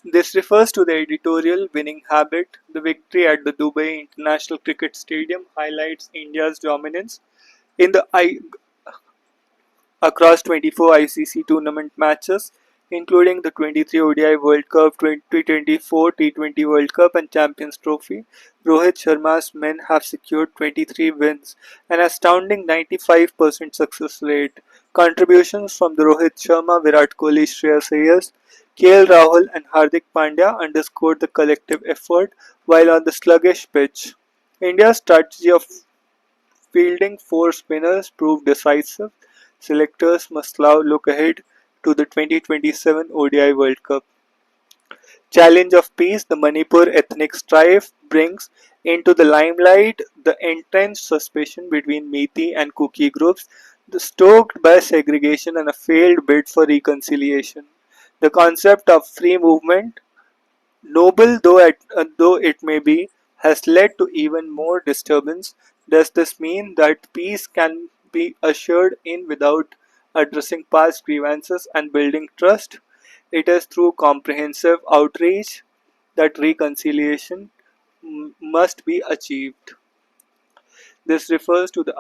This refers to the editorial winning habit. The victory at the Dubai International Cricket Stadium highlights India's dominance in the across 24 ICC tournament matches, including the 23 ODI World Cup, 2024 T20 World Cup, and Champions Trophy. Rohit Sharma's men have secured 23 wins, an astounding 95% success rate. Contributions from the Rohit Sharma, Virat Kohli, Shreyas Iyer, KL Rahul, and Hardik Pandya underscored the collective effort while on the sluggish pitch. India's strategy of fielding four spinners proved decisive. Selectors must now look ahead to the 2027 ODI World Cup. Challenge of Peace: The Manipur ethnic strife brings into the limelight the entrenched suspicion between Meitei and Kuki groups, stoked by segregation and a failed bid for reconciliation. The concept of free movement, noble though it may be, has led to even more disturbance. Does this mean that peace can be ushered in without addressing past grievances and building trust? It is through comprehensive outreach that reconciliation must be achieved. This refers to the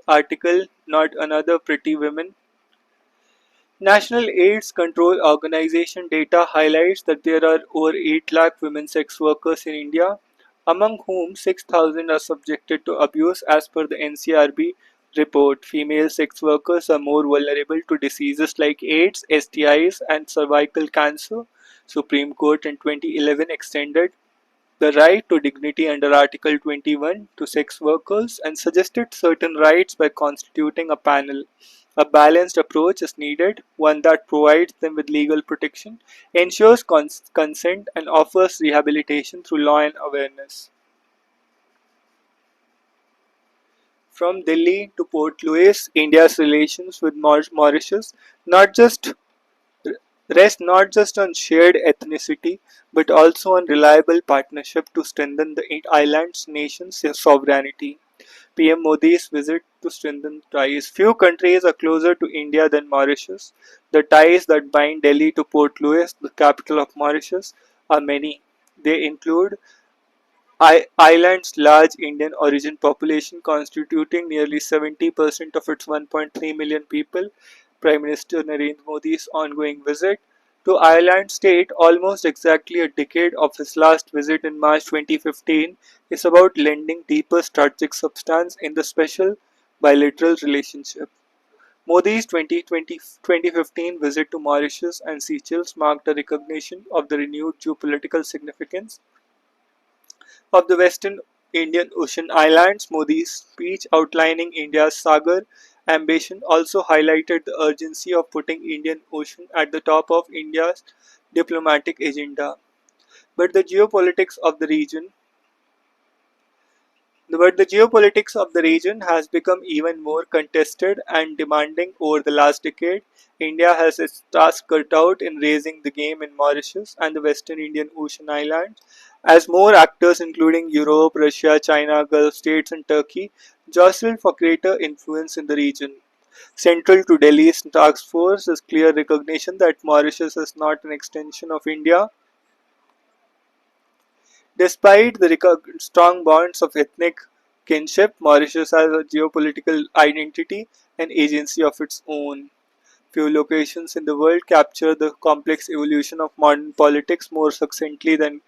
article Not Another Pretty Women. National AIDS Control Organization data highlights that there are over 8 lakh women sex workers in India, among whom 6,000 are subjected to abuse as per the NCRB report. Female sex workers are more vulnerable to diseases like AIDS, STIs, and cervical cancer. Supreme Court in 2011 extended the right to dignity under Article 21 to sex workers and suggested certain rights by constituting a panel. A balanced approach is needed, one that provides them with legal protection, ensures consent, and offers rehabilitation through law and awareness. From Delhi to Port Louis, India's relations with Mauritius not just rest not just on shared ethnicity but also on reliable partnership to strengthen the island's nation's sovereignty. PM Modi's visit to strengthen ties. Few countries are closer to India than Mauritius. The ties that bind Delhi to Port Louis, the capital of Mauritius, are many. They include island's large Indian origin population constituting nearly 70% of its 1.3 million people. Prime Minister Narendra Modi's ongoing visit to Ireland state almost exactly a decade of his last visit in March 2015 is about lending deeper strategic substance in the special bilateral relationship. Modi's 2015 visit to Mauritius and Seychelles marked a recognition of the renewed geopolitical significance of the Western Indian Ocean islands. Modi's speech outlining India's Sagar ambition also highlighted the urgency of putting Indian Ocean at the top of India's diplomatic agenda. But the geopolitics of the region but the geopolitics of the region has become even more contested and demanding over the last decade. India has its task cut out in raising the game in Mauritius and the Western Indian Ocean islands, as more actors including Europe, Russia, China, Gulf states and Turkey jostle for greater influence in the region. Central to Delhi's task force is clear recognition that Mauritius is not an extension of India. Despite the strong bonds of ethnic kinship, Mauritius has a geopolitical identity and agency of its own. Few locations in the world capture the complex evolution of modern politics more succinctly than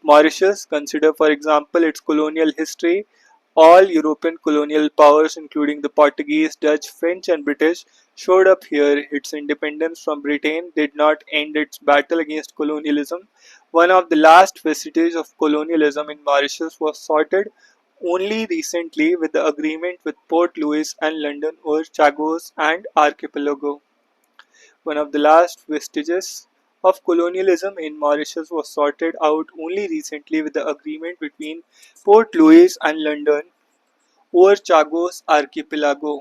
Mauritius. Consider, for example, its colonial history. All European colonial powers, including the Portuguese, Dutch, French, and British, showed up here. Its independence from Britain did not end its battle against colonialism. One of the last vestiges of colonialism in Mauritius was sorted only recently with the agreement with Port Louis and London over Chagos and Archipelago. One of the last vestiges of colonialism in Mauritius was sorted out only recently with the agreement between Port Louis and London over Chagos Archipelago.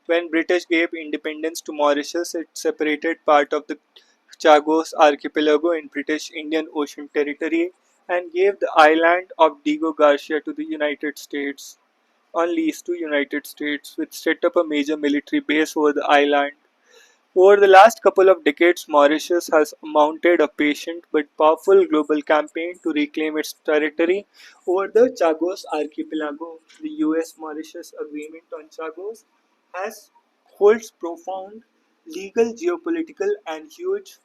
When British gave independence to Mauritius, it separated part of the Chagos Archipelago in British Indian Ocean Territory and gave the island of Diego Garcia to the United States on lease to United States, which set up a major military base over the island. Over the last couple of decades, Mauritius has mounted a patient but powerful global campaign to reclaim its territory over the Chagos archipelago. The US-Mauritius Agreement on Chagos has holds profound legal, geopolitical, and huge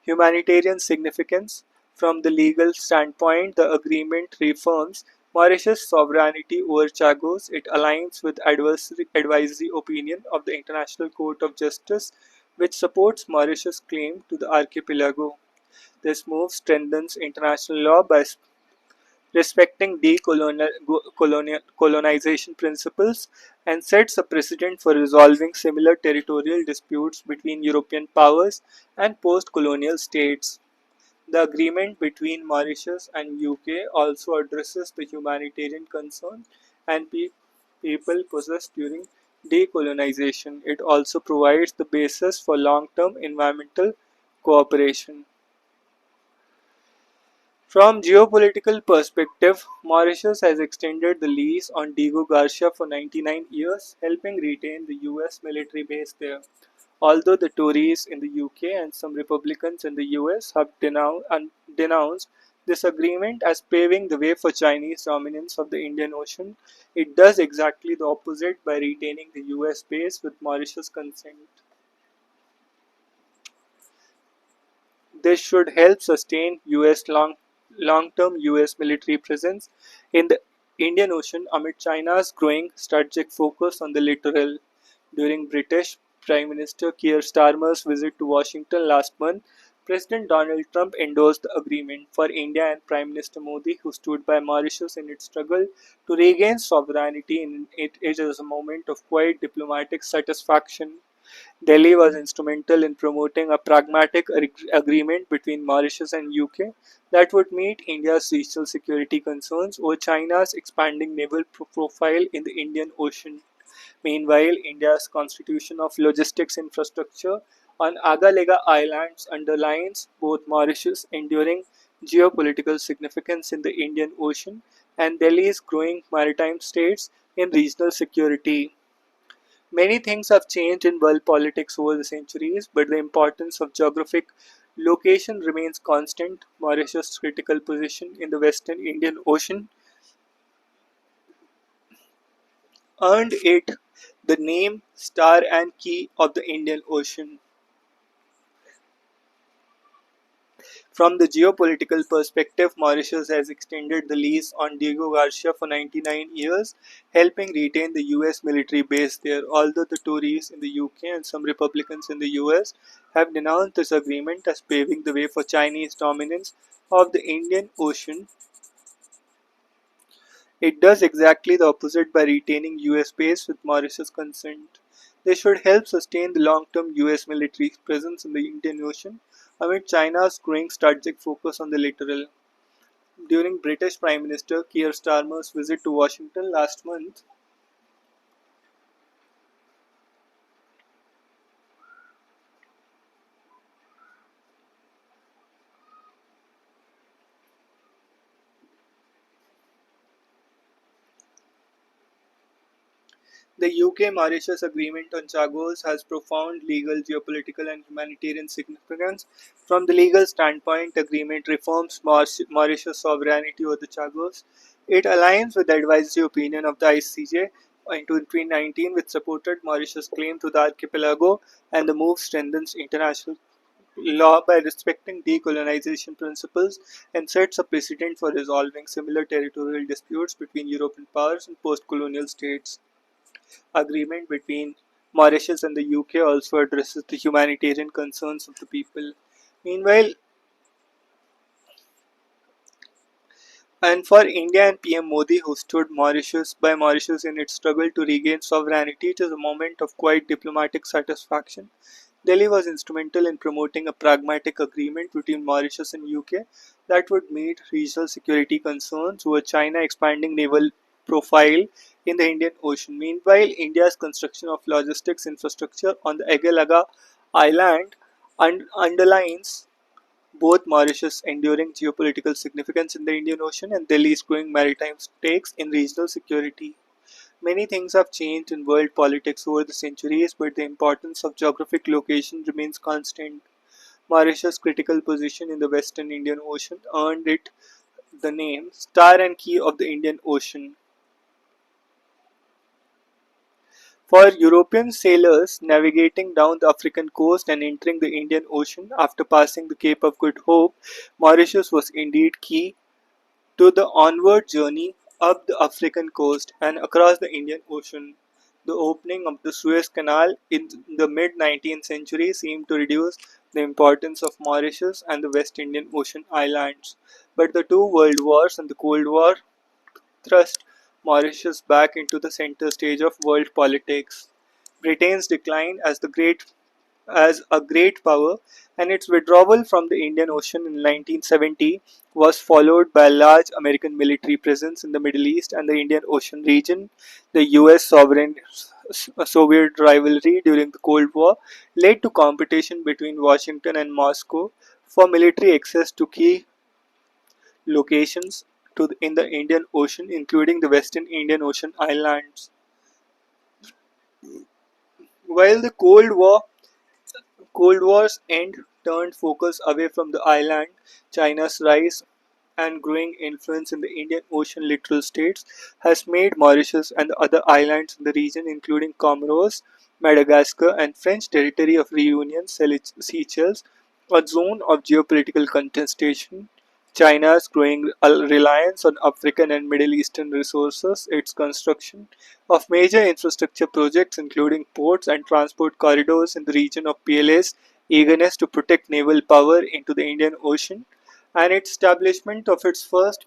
humanitarian significance. From the legal standpoint, the agreement reaffirms Mauritius' sovereignty over Chagos. It aligns with advisory opinion of the International Court of Justice, which supports Mauritius' claim to the archipelago. This move strengthens international law by respecting decolonization principles and sets a precedent for resolving similar territorial disputes between European powers and post-colonial states. The agreement between Mauritius and UK also addresses the humanitarian concerns and people possessed during decolonization. It also provides the basis for long-term environmental cooperation. From geopolitical perspective, Mauritius has extended the lease on Diego Garcia for 99 years, helping retain the US military base there. Although the Tories in the UK and some Republicans in the US have denounced this agreement as paving the way for Chinese dominance of the Indian Ocean, it does exactly the opposite by retaining the US base with Mauritius' consent. This should help sustain long-term US military presence in the Indian Ocean amid China's growing strategic focus on the littoral. During British Prime Minister Keir Starmer's visit to Washington last month, President Donald Trump endorsed the agreement for India and Prime Minister Modi, who stood by Mauritius in its struggle to regain sovereignty in it is a moment of quiet diplomatic satisfaction. Delhi was instrumental in promoting a pragmatic agreement between Mauritius and UK that would meet India's regional security concerns over China's expanding naval profile in the Indian Ocean. Meanwhile, India's constitution of logistics infrastructure on Agalega Islands underlines both Mauritius' enduring geopolitical significance in the Indian Ocean and Delhi's growing maritime states in regional security. Many things have changed in world politics over the centuries, but the importance of geographic location remains constant. Mauritius' critical position in the Western Indian Ocean earned it the name Star and Key of the Indian Ocean. From the geopolitical perspective, Mauritius has extended the lease on Diego Garcia for 99 years, helping retain the US military base there. Although the Tories in the UK and some Republicans in the US have denounced this agreement as paving the way for Chinese dominance of the Indian Ocean, it does exactly the opposite by retaining US base with Mauritius' consent. This should help sustain the long-term US military presence in the Indian Ocean amid China's growing strategic focus on the littoral. During British Prime Minister Keir Starmer's visit to Washington last month, the UK-Mauritius Agreement on Chagos has profound legal, geopolitical and humanitarian significance. From the legal standpoint, the agreement reforms Mauritius' sovereignty over the Chagos. It aligns with the advisory opinion of the ICJ in 2019, which supported Mauritius' claim to the archipelago, and the move strengthens international law by respecting decolonization principles and sets a precedent for resolving similar territorial disputes between European powers and post-colonial states. Agreement between Mauritius and the UK also addresses the humanitarian concerns of the people. Meanwhile, and for India and PM Modi, who stood Mauritius in its struggle to regain sovereignty, it is a moment of quiet diplomatic satisfaction. Delhi was instrumental in promoting a pragmatic agreement between Mauritius and UK that would meet regional security concerns over China expanding naval profile in the Indian Ocean. Meanwhile, India's construction of logistics infrastructure on the Egalaga Island underlines both Mauritius' enduring geopolitical significance in the Indian Ocean and Delhi's growing maritime stakes in regional security. Many things have changed in world politics over the centuries, but the importance of geographic location remains constant. Mauritius' critical position in the Western Indian Ocean earned it the name Star and Key of the Indian Ocean. For European sailors navigating down the African coast and entering the Indian Ocean after passing the Cape of Good Hope, Mauritius was indeed key to the onward journey up the African coast and across the Indian Ocean. The opening of the Suez Canal in the mid 19th century seemed to reduce the importance of Mauritius and the West Indian Ocean islands. But the two world wars and the Cold War thrust Mauritius back into the center stage of world politics. Britain's decline as a great power and its withdrawal from the Indian Ocean in 1970 was followed by a large American military presence in the Middle East and the Indian Ocean region. The US sovereign Soviet rivalry during the Cold War led to competition between Washington and Moscow for military access to key locations in the Indian Ocean, including the Western Indian Ocean islands. While the Cold War's end turned focus away from the island. China's rise and growing influence in the Indian Ocean littoral states has made Mauritius and the other islands in the region, including Comoros, Madagascar, and French territory of Reunion, Seychelles, a zone of geopolitical contestation. China's growing reliance on African and Middle Eastern resources, its construction of major infrastructure projects including ports and transport corridors in the region of PLA's eagerness to protect naval power into the Indian Ocean, and its establishment of its first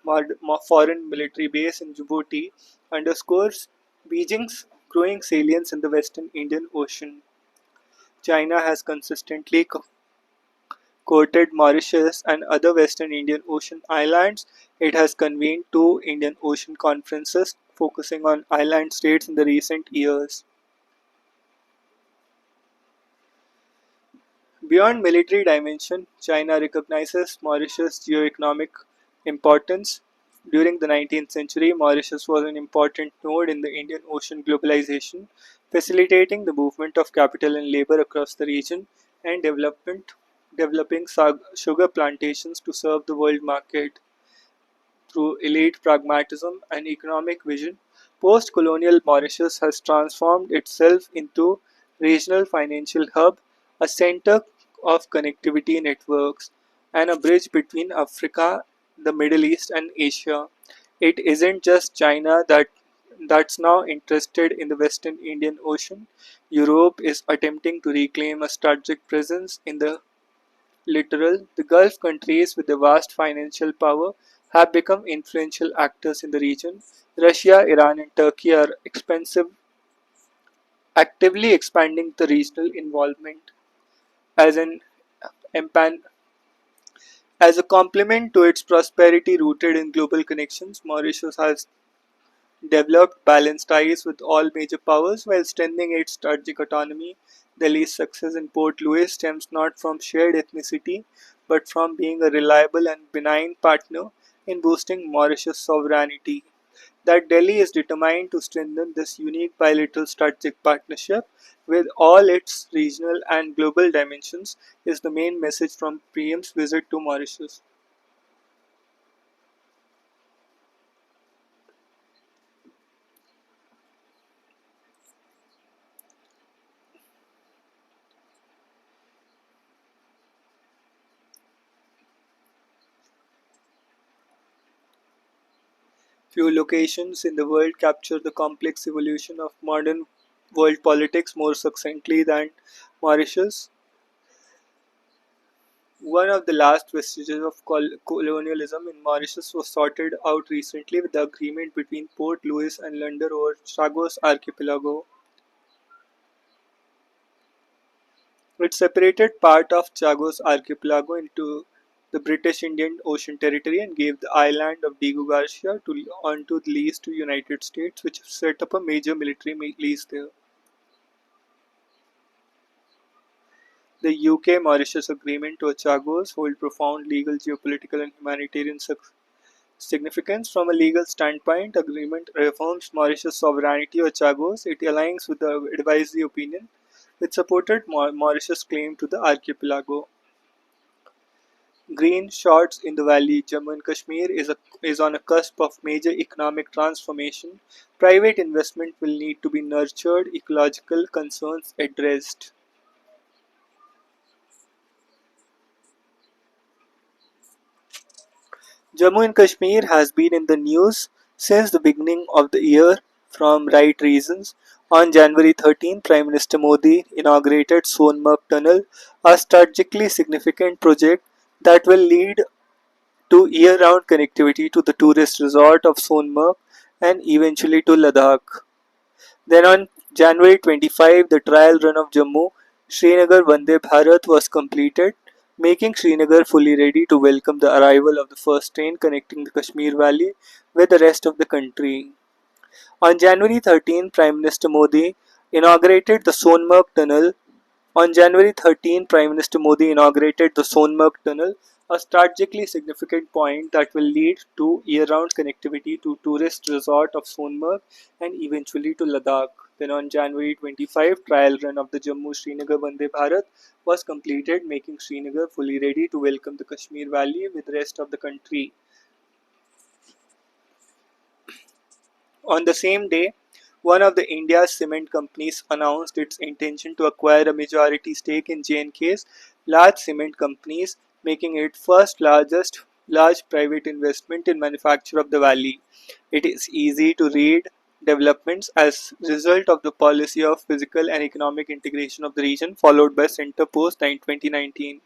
foreign military base in Djibouti underscores Beijing's growing salience in the Western Indian Ocean. China has consistently courted Mauritius and other Western Indian Ocean islands. It has convened two Indian Ocean conferences focusing on island states in the recent years. Beyond military dimension, China recognizes Mauritius' geoeconomic importance. During the 19th century, Mauritius was an important node in the Indian Ocean globalization, facilitating the movement of capital and labor across the region and developing sugar plantations to serve the world market. Through elite pragmatism and economic vision, post-colonial Mauritius has transformed itself into regional financial hub, a center of connectivity networks, and a bridge between Africa, the Middle East, and Asia. It isn't just China that's now interested in the Western Indian Ocean. Europe is attempting to reclaim a strategic presence in the littoral. The Gulf countries, with their vast financial power, have become influential actors in the region. Russia, Iran, and Turkey are actively expanding the regional involvement. As an empan- as a complement to its prosperity rooted in global connections, Mauritius has developed balanced ties with all major powers while strengthening its strategic autonomy. Delhi's success in Port Louis stems not from shared ethnicity, but from being a reliable and benign partner in boosting Mauritius' sovereignty. That Delhi is determined to strengthen this unique bilateral strategic partnership with all its regional and global dimensions is the main message from PM's visit to Mauritius. Few locations in the world capture the complex evolution of modern world politics more succinctly than Mauritius. One of the last vestiges of colonialism in Mauritius was sorted out recently with the agreement between Port Louis and London over Chagos Archipelago. It separated part of Chagos Archipelago into the British Indian Ocean Territory and gave the island of Diego Garcia onto the lease to United States, which set up a major military lease there. The UK-Mauritius Agreement to Chagos hold profound legal, geopolitical, and humanitarian Significance from a legal standpoint, agreement reaffirms Mauritius' sovereignty or Chagos. It aligns with the advisory opinion, which supported Mauritius' claim to the archipelago. Green shoots in the valley. Jammu and Kashmir is on a cusp of major economic transformation. Private investment will need to be nurtured, ecological concerns addressed. Jammu and Kashmir has been in the news since the beginning of the year from right reasons. On January 13, Prime Minister Modi inaugurated Sonmarg Tunnel, a strategically significant project that will lead to year-round connectivity to the tourist resort of Sonmarg and eventually to Ladakh. Then on January 25, the trial run of Jammu Srinagar Vande Bharat was completed, making Srinagar fully ready to welcome the arrival of the first train connecting the Kashmir Valley with the rest of the country. On January 13, Prime Minister Modi inaugurated the Sonmarg Tunnel. On January 13, Prime Minister Modi inaugurated the Sonmarg Tunnel, a strategically significant point that will lead to year-round connectivity to tourist resort of Sonmarg and eventually to Ladakh. Then on January 25, trial run of the Jammu Srinagar Vande Bharat was completed, making Srinagar fully ready to welcome the Kashmir Valley with the rest of the country. On the same day, one of the India's cement companies announced its intention to acquire a majority stake in J&K's large cement companies, making it first large private investment in manufacture of the valley. It is easy to read developments as result of the policy of physical and economic integration of the region followed by Center Post 2019.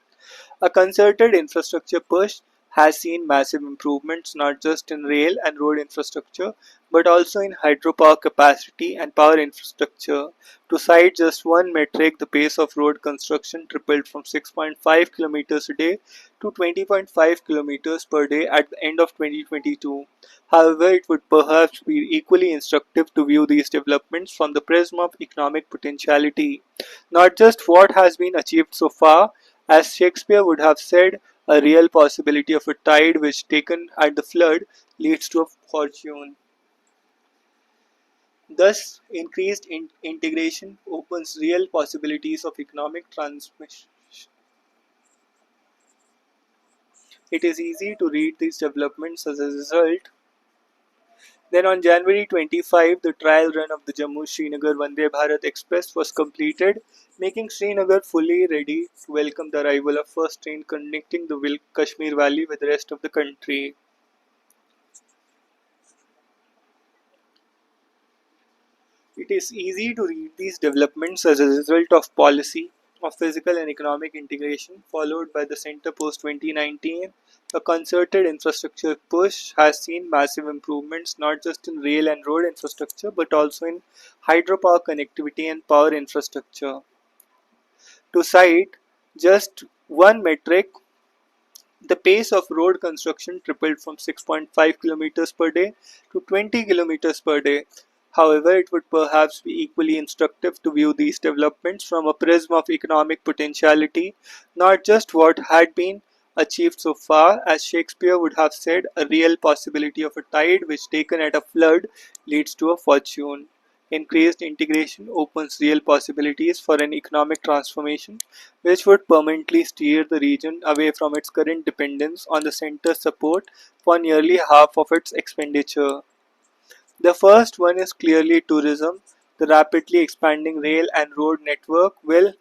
A concerted infrastructure push has seen massive improvements not just in rail and road infrastructure but also in hydropower capacity and power infrastructure. To cite just one metric, the pace of road construction tripled from 6.5 kilometers a day to 20.5 kilometers per day at the end of 2022. However, it would perhaps be equally instructive to view these developments from the prism of economic potentiality, not just what has been achieved so far. As Shakespeare would have said, a real possibility of a tide which, taken at the flood, leads to a fortune. Thus, increased integration opens real possibilities of economic transmission. It is easy to read these developments as a result. Then on January 25, the trial run of the Jammu Srinagar Vande Bharat Express was completed, making Srinagar fully ready to welcome the arrival of first train connecting the Kashmir Valley with the rest of the country. It is easy to read these developments as a result of policy of physical and economic integration followed by the Center Post 2019. A concerted infrastructure push has seen massive improvements not just in rail and road infrastructure but also in hydropower connectivity and power infrastructure. To cite just one metric, the pace of road construction tripled from 6.5 kilometers per day to 20 kilometers per day. However, it would perhaps be equally instructive to view these developments from a prism of economic potentiality, not just what had been achieved so far. As Shakespeare would have said, a real possibility of a tide which, taken at a flood, leads to a fortune. Increased integration opens real possibilities for an economic transformation which would permanently steer the region away from its current dependence on the center's support for nearly half of its expenditure. The first one is clearly tourism. The rapidly expanding rail and road network will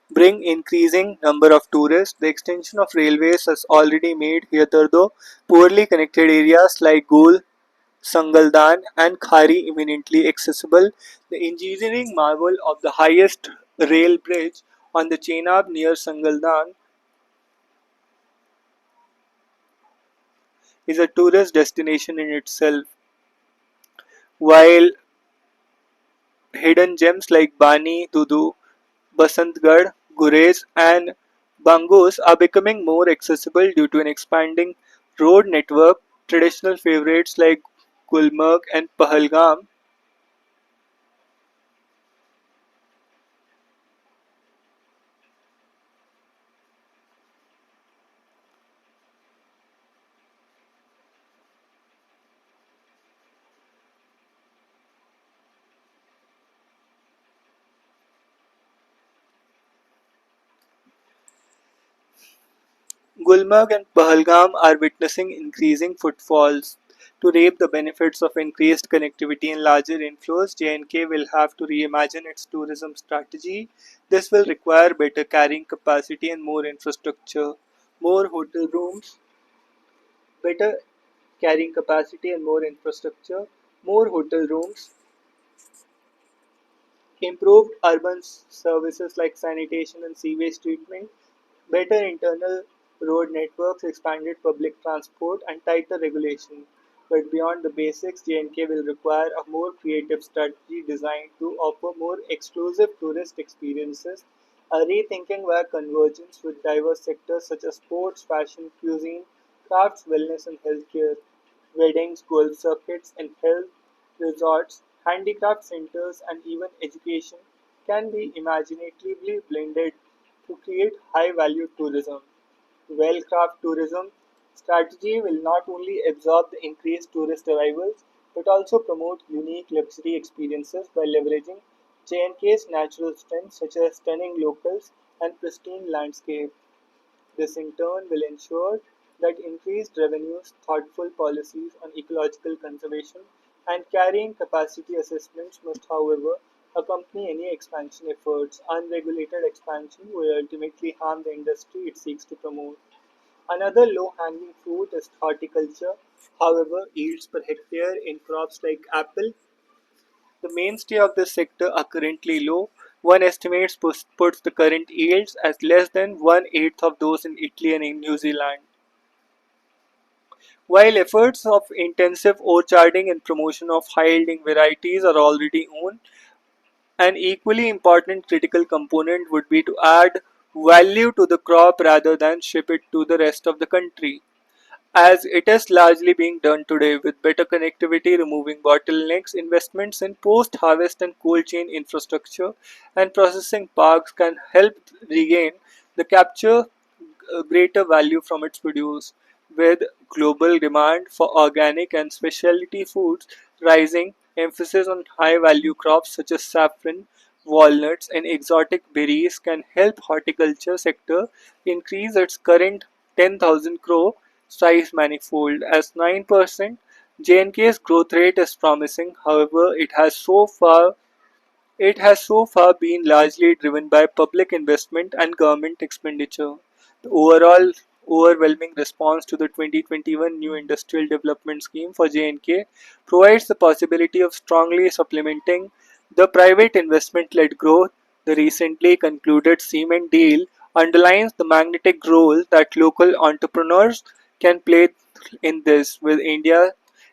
bring increasing number of tourists. The extension of railways has already made hitherto poorly connected areas like Gul, Sangaldan and Khari imminently accessible. The engineering marvel of the highest rail bridge on the Chenab near Sangaldan is a tourist destination in itself, while hidden gems like Bani, Dudu, Basantgarh, Gurez and Bangus are becoming more accessible due to an expanding road network. Traditional favorites like Gulmarg and Pahalgam Gulmarg and Pahalgam are witnessing increasing footfalls. To reap the benefits of increased connectivity and larger inflows, J&K will have to reimagine its tourism strategy. This will require better carrying capacity and more infrastructure, more hotel rooms, better carrying capacity and more infrastructure, more hotel rooms, improved urban services like sanitation and sewage treatment, better internal road networks, expanded public transport, and tighter regulation. But beyond the basics, J&K will require a more creative strategy designed to offer more exclusive tourist experiences, a rethinking where convergence with diverse sectors such as sports, fashion, cuisine, crafts, wellness, and healthcare, weddings, golf circuits, and health resorts, handicraft centers, and even education can be imaginatively blended to create high-value tourism. Well-crafted tourism strategy will not only absorb the increased tourist arrivals but also promote unique luxury experiences by leveraging J&K's natural strengths such as stunning locals and pristine landscape. This in turn will ensure that increased revenues, thoughtful policies on ecological conservation, and carrying capacity assessments must, however, accompany any expansion efforts. Unregulated expansion will ultimately harm the industry it seeks to promote. Another low-hanging fruit is horticulture. However, yields per hectare in crops like apple, the mainstay of this sector, are currently low. One estimates puts the current yields as less than one-eighth of those in Italy and in New Zealand. While efforts of intensive orcharding and promotion of high-yielding varieties are already on, an equally important critical component would be to add value to the crop rather than ship it to the rest of the country, as it is largely being done today with better connectivity, removing bottlenecks. Investments in post-harvest and cold chain infrastructure and processing parks can help regain the capture greater value from its produce. With global demand for organic and specialty foods rising, emphasis on high value crops such as saffron, walnuts, and exotic berries can help horticulture sector increase its current 10,000 crore size manifold. As 9%, J&K's growth rate is promising. However, it has so far been largely driven by public investment and government expenditure. The overall overwhelming response to the 2021 New Industrial Development Scheme for J&K provides the possibility of strongly supplementing the private investment-led growth. The recently concluded cement deal underlines the magnetic role that local entrepreneurs can play in this, with Indian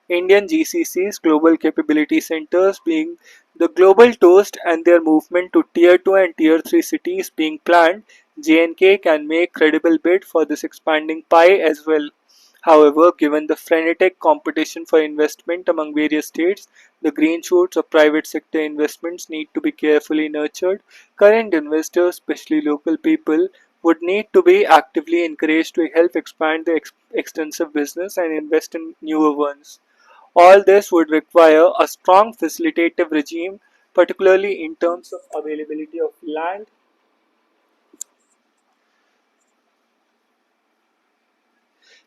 GCCs, Global Capability Centers, being the global toast and their movement to Tier 2 and Tier 3 cities being planned. J&K can make credible bid for this expanding pie as well. However, given the frenetic competition for investment among various states, the green shoots of private sector investments need to be carefully nurtured. Current investors, especially local people, would need to be actively encouraged to help expand the extensive business and invest in newer ones. All this would require a strong facilitative regime, particularly in terms of availability of land,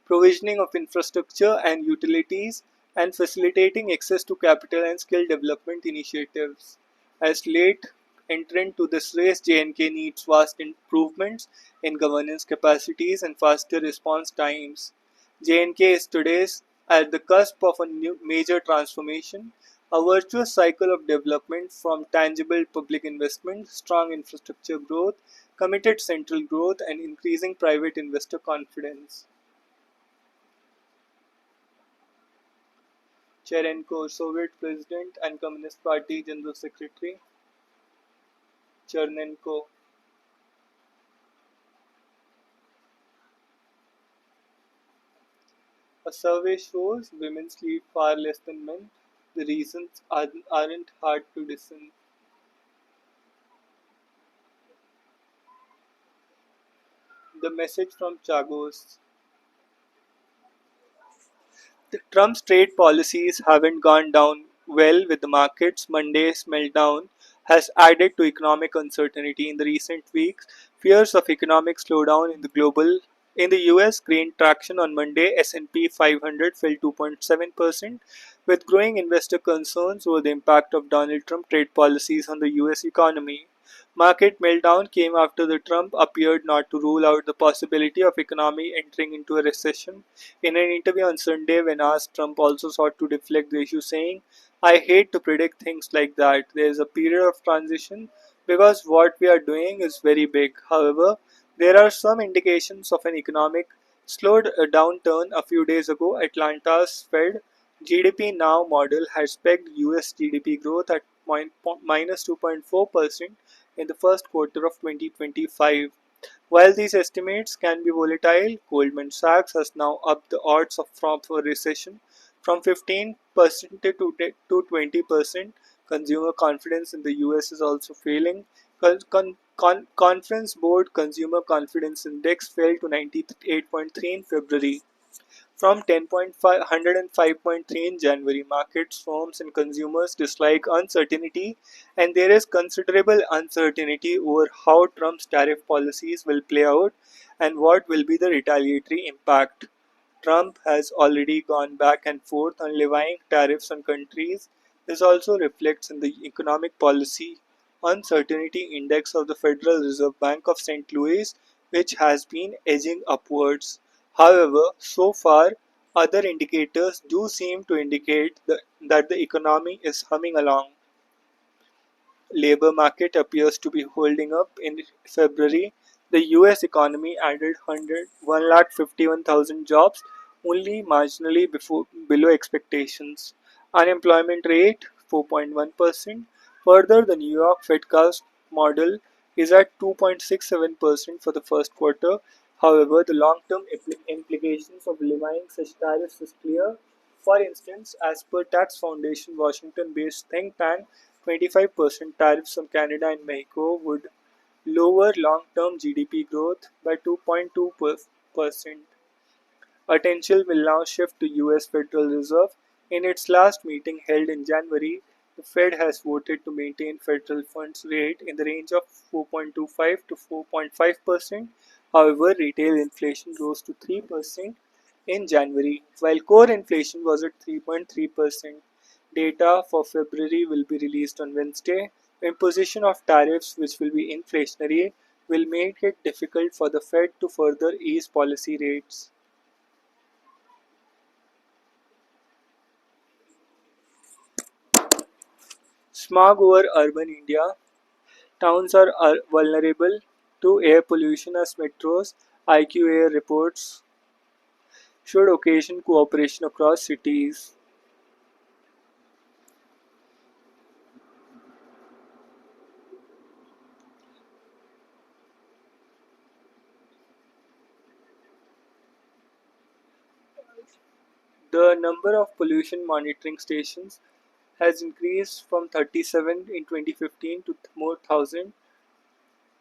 provisioning of infrastructure and utilities, and facilitating access to capital and skill development initiatives. As late entrant to this race, J&K needs vast improvements in governance capacities and faster response times. J&K is today at the cusp of a new major transformation, a virtuous cycle of development from tangible public investment, strong infrastructure growth, committed central growth, and increasing private investor confidence. Cherenko, Soviet President and Communist Party General Secretary. Chernenko. A survey shows women sleep far less than men. The reasons aren't hard to discern. The message from Chagos. The Trump's trade policies haven't gone down well with the markets. Monday's meltdown has added to economic uncertainty in the recent weeks. Fears of economic slowdown in the global In the US, gained traction on Monday. S&P 500 fell 2.7%, with growing investor concerns over the impact of Donald Trump trade policies on the US economy. Market meltdown came after the Trump appeared not to rule out the possibility of economy entering into a recession. In an interview on Sunday, when asked, Trump also sought to deflect the issue, saying, "I hate to predict things like that. There is a period of transition because what we are doing is very big. However, there are some indications of an economic slowed downturn. A few days ago, Atlanta's Fed GDP Now model has pegged US GDP growth at minus 2.4% in the first quarter of 2025. While these estimates can be volatile, Goldman Sachs has now upped the odds of from a recession from 15% to 20%. Consumer confidence in the US is also failing. Conference Board Consumer Confidence Index fell to 98.3 in February from 105.3 in January. Markets, firms, and consumers dislike uncertainty, and there is considerable uncertainty over how Trump's tariff policies will play out and what will be the retaliatory impact. Trump has already gone back and forth on levying tariffs on countries. This also reflects in the economic policy uncertainty index of the Federal Reserve Bank of St. Louis, which has been edging upwards. However, so far, other indicators do seem to indicate that the economy is humming along. Labor market appears to be holding up. In February, the US economy added 151,000 jobs, only marginally below expectations. Unemployment rate 4.1%. Further, the New York Fedcast model is at 2.67% for the first quarter. However, the long-term implications of levying such tariffs is clear. For instance, as per Tax Foundation Washington-based think tank, 25% tariffs on Canada and Mexico would lower long-term GDP growth by 2.2%. Attention will now shift to US Federal Reserve. In its last meeting held in January, the Fed has voted to maintain federal funds rate in the range of 4.25 to 4.5%. However, retail inflation rose to 3% in January, while core inflation was at 3.3%. Data for February will be released on Wednesday. Imposition of tariffs, which will be inflationary, will make it difficult for the Fed to further ease policy rates. Smog over urban India. Towns are vulnerable to air pollution as metros. IQ Air reports should occasion cooperation across cities. The number of pollution monitoring stations has increased from 37 in 2015 to more thousand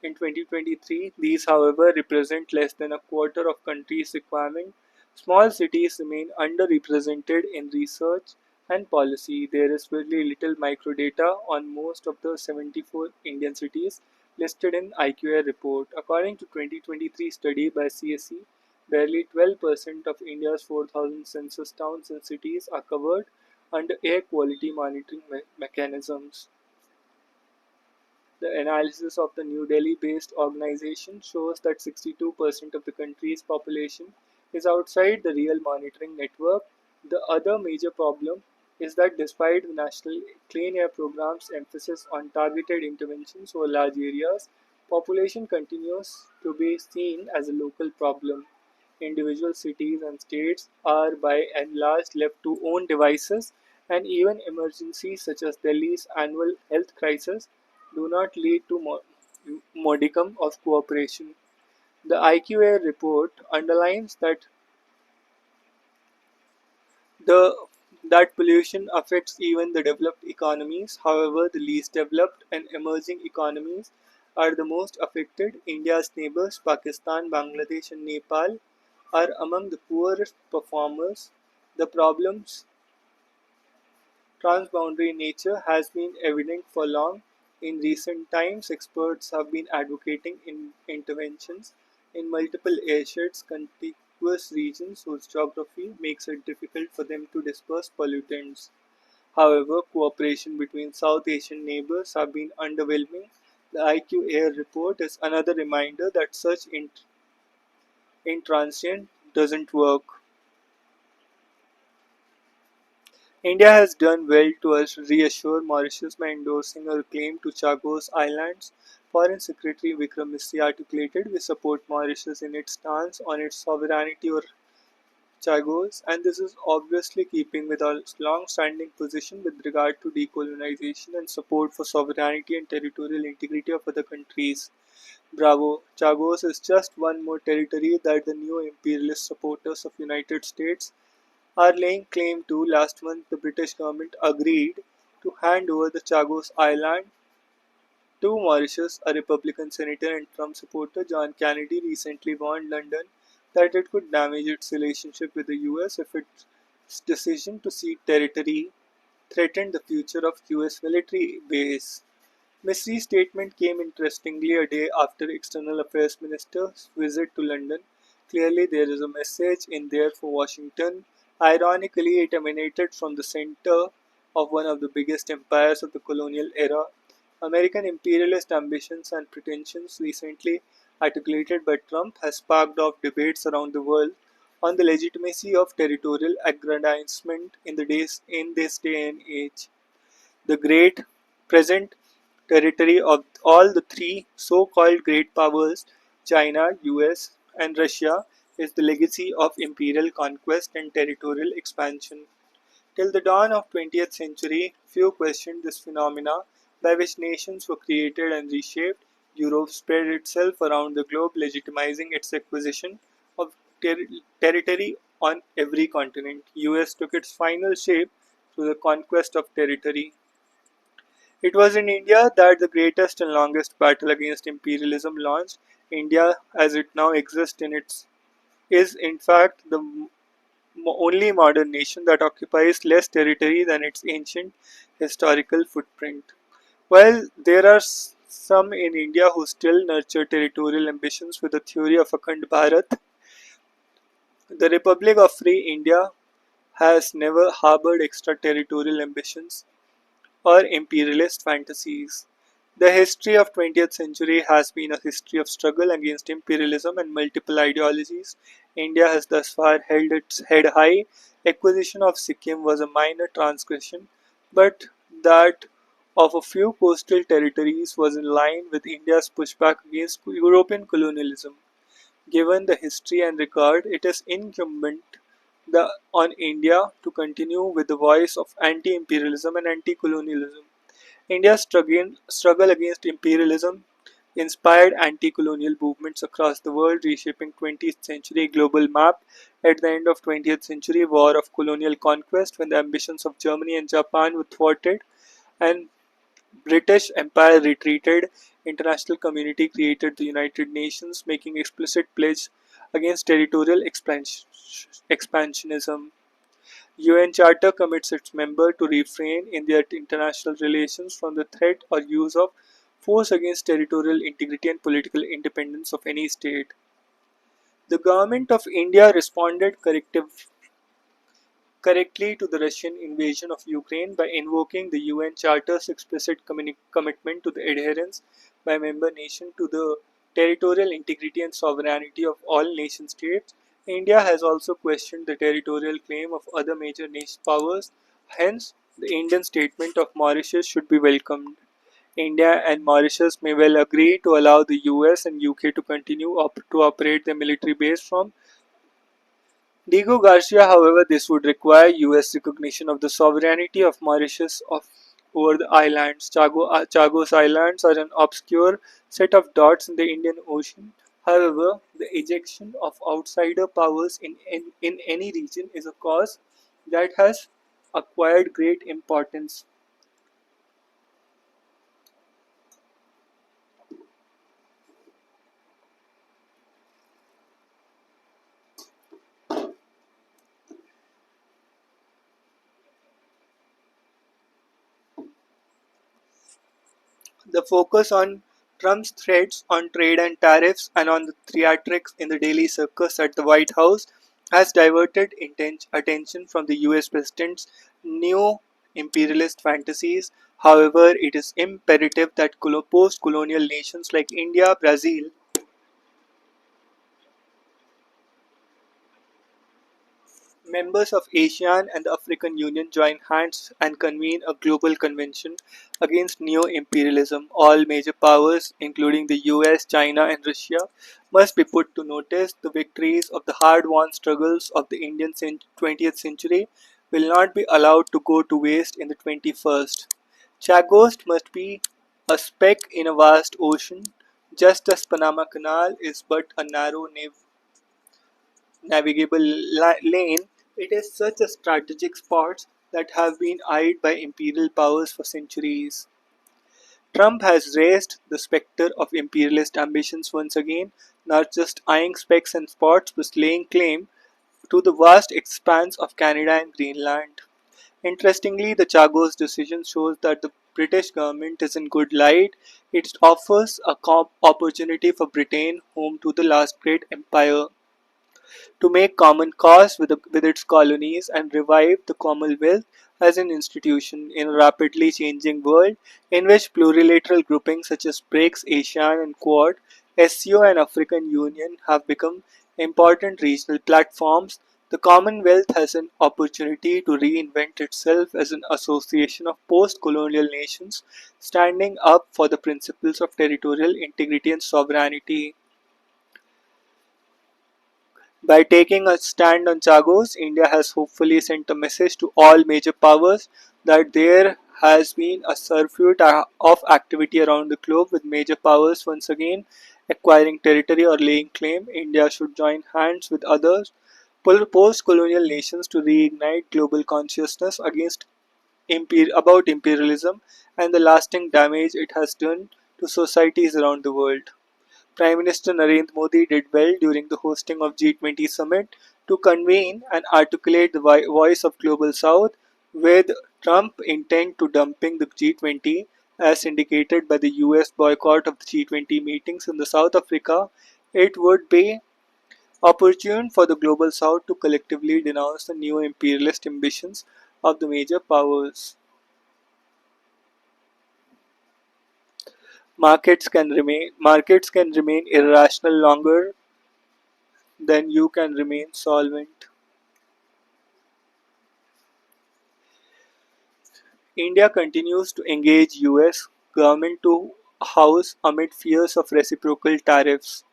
in 2023. These, however, represent less than a quarter of country's requirement. Small cities remain underrepresented in research and policy. There is very little microdata on most of the 74 Indian cities listed in IQAir report. According to 2023 study by CSE, barely 12% of India's 4,000 census towns and cities are covered under air quality monitoring mechanisms. The analysis of the New Delhi-based organization shows that 62% of the country's population is outside the real monitoring network. The other major problem is that despite the National Clean Air Program's emphasis on targeted interventions over large areas, population continues to be seen as a local problem. Individual cities and states are by and large left to own devices, and even emergencies such as Delhi's annual health crisis do not lead to modicum of cooperation. The IQA report underlines the that pollution affects even the developed economies. However, the least developed and emerging economies are the most affected. India's neighbors, Pakistan, Bangladesh, and Nepal, are among the poorest performers. The problem's transboundary nature has been evident for long. In recent times, experts have been advocating interventions in multiple airsheds contiguous regions whose geography makes it difficult for them to disperse pollutants. However, cooperation between South Asian neighbors have been underwhelming. The IQ Air report is another reminder that such intransigence doesn't work. India has done well to reassure Mauritius by endorsing a claim to Chagos Islands. Foreign Secretary Vikram Misri articulated, "We support Mauritius in its stance on its sovereignty over Chagos, and this is obviously keeping with our long-standing position with regard to decolonization and support for sovereignty and territorial integrity of other countries. Bravo! Chagos is just one more territory that the new imperialist supporters of United States are laying claim to." Last month, the British government agreed to hand over the Chagos Island to Mauritius. A Republican senator and Trump supporter, John Kennedy, recently warned London that it could damage its relationship with the US if its decision to cede territory threatened the future of US military base. Misri's statement came interestingly a day after External Affairs Minister's visit to London. Clearly, there is a message in there for Washington. Ironically, it emanated from the center of one of the biggest empires of the colonial era. American imperialist ambitions and pretensions, recently articulated by Trump, has sparked off debates around the world on the legitimacy of territorial aggrandizement in this day and age. The great present territory of all the three so-called great powers, China, US, and Russia, is the legacy of imperial conquest and territorial expansion. Till the dawn of 20th century, few questioned this phenomena by which nations were created and reshaped. Europe spread itself around the globe, legitimizing its acquisition of territory on every continent. US took its final shape through the conquest of territory. It was in India that the greatest and longest battle against imperialism launched. India, as it now exists is in fact the only modern nation that occupies less territory than its ancient historical footprint. While there are some in India who still nurture territorial ambitions with the theory of Akhand Bharat, the Republic of Free India has never harbored extraterritorial ambitions or imperialist fantasies. The history of 20th century has been a history of struggle against imperialism and multiple ideologies. India has thus far held its head high. Acquisition of Sikkim was a minor transgression, but that of a few coastal territories was in line with India's pushback against European colonialism. Given the history and record, it is incumbent on India to continue with the voice of anti-imperialism and anti-colonialism. India's struggle against imperialism inspired anti-colonial movements across the world, reshaping 20th century global map. At the end of 20th century war of colonial conquest, when the ambitions of Germany and Japan were thwarted and British Empire retreated, international community created the United Nations, making explicit pledge against territorial expansionism. UN Charter commits its members to refrain in their international relations from the threat or use of force against territorial integrity and political independence of any state. The government of India responded correctly to the Russian invasion of Ukraine by invoking the UN Charter's explicit commitment to the adherence by member nations to the territorial integrity and sovereignty of all nation states. India has also questioned the territorial claim of other major nation powers. Hence, the Indian statement of Mauritius should be welcomed. India and Mauritius may well agree to allow the US and UK to continue to operate their military base from Diego Garcia. However, this would require US recognition of the sovereignty of Mauritius over the islands. Chagos Islands are an obscure set of dots in the Indian Ocean. However, the ejection of outsider powers in any region is a cause that has acquired great importance. The focus on Trump's threats on trade and tariffs and on the theatrics in the daily circus at the White House has diverted attention from the US president's new imperialist fantasies. However, it is imperative that post-colonial nations like India, Brazil, members of ASEAN and the African Union join hands and convene a global convention against neo-imperialism. All major powers, including the US, China and Russia, must be put to notice. The victories of the hard-won struggles of the Indian 20th century will not be allowed to go to waste in the 21st. Chagos must be a speck in a vast ocean, just as Panama Canal is but a narrow navigable lane. It is such a strategic spot that have been eyed by imperial powers for centuries. Trump has raised the specter of imperialist ambitions once again, not just eyeing specks and spots, but laying claim to the vast expanse of Canada and Greenland. Interestingly, the Chagos decision shows that the British government is in good light. It offers a opportunity for Britain, home to the last great empire, to make common cause with its colonies and revive the Commonwealth as an institution in a rapidly changing world in which plurilateral groupings such as BRICS, ASEAN, and Quad, SCO, and African Union have become important regional platforms. The Commonwealth has an opportunity to reinvent itself as an association of post colonial nations standing up for the principles of territorial integrity and sovereignty. By taking a stand on Chagos, India has hopefully sent a message to all major powers that there has been a surfeit of activity around the globe, with major powers once again acquiring territory or laying claim. India should join hands with others post-colonial nations to reignite global consciousness about imperialism and the lasting damage it has done to societies around the world. Prime Minister Narendra Modi did well during the hosting of G20 summit to convene and articulate the voice of Global South, with Trump intent to dumping the G20 as indicated by the US boycott of the G20 meetings in the South Africa. It would be opportune for the Global South to collectively denounce the new imperialist ambitions of the major powers. Markets can remain irrational longer than you can remain solvent. India continues to engage US government to house amid fears of reciprocal tariffs.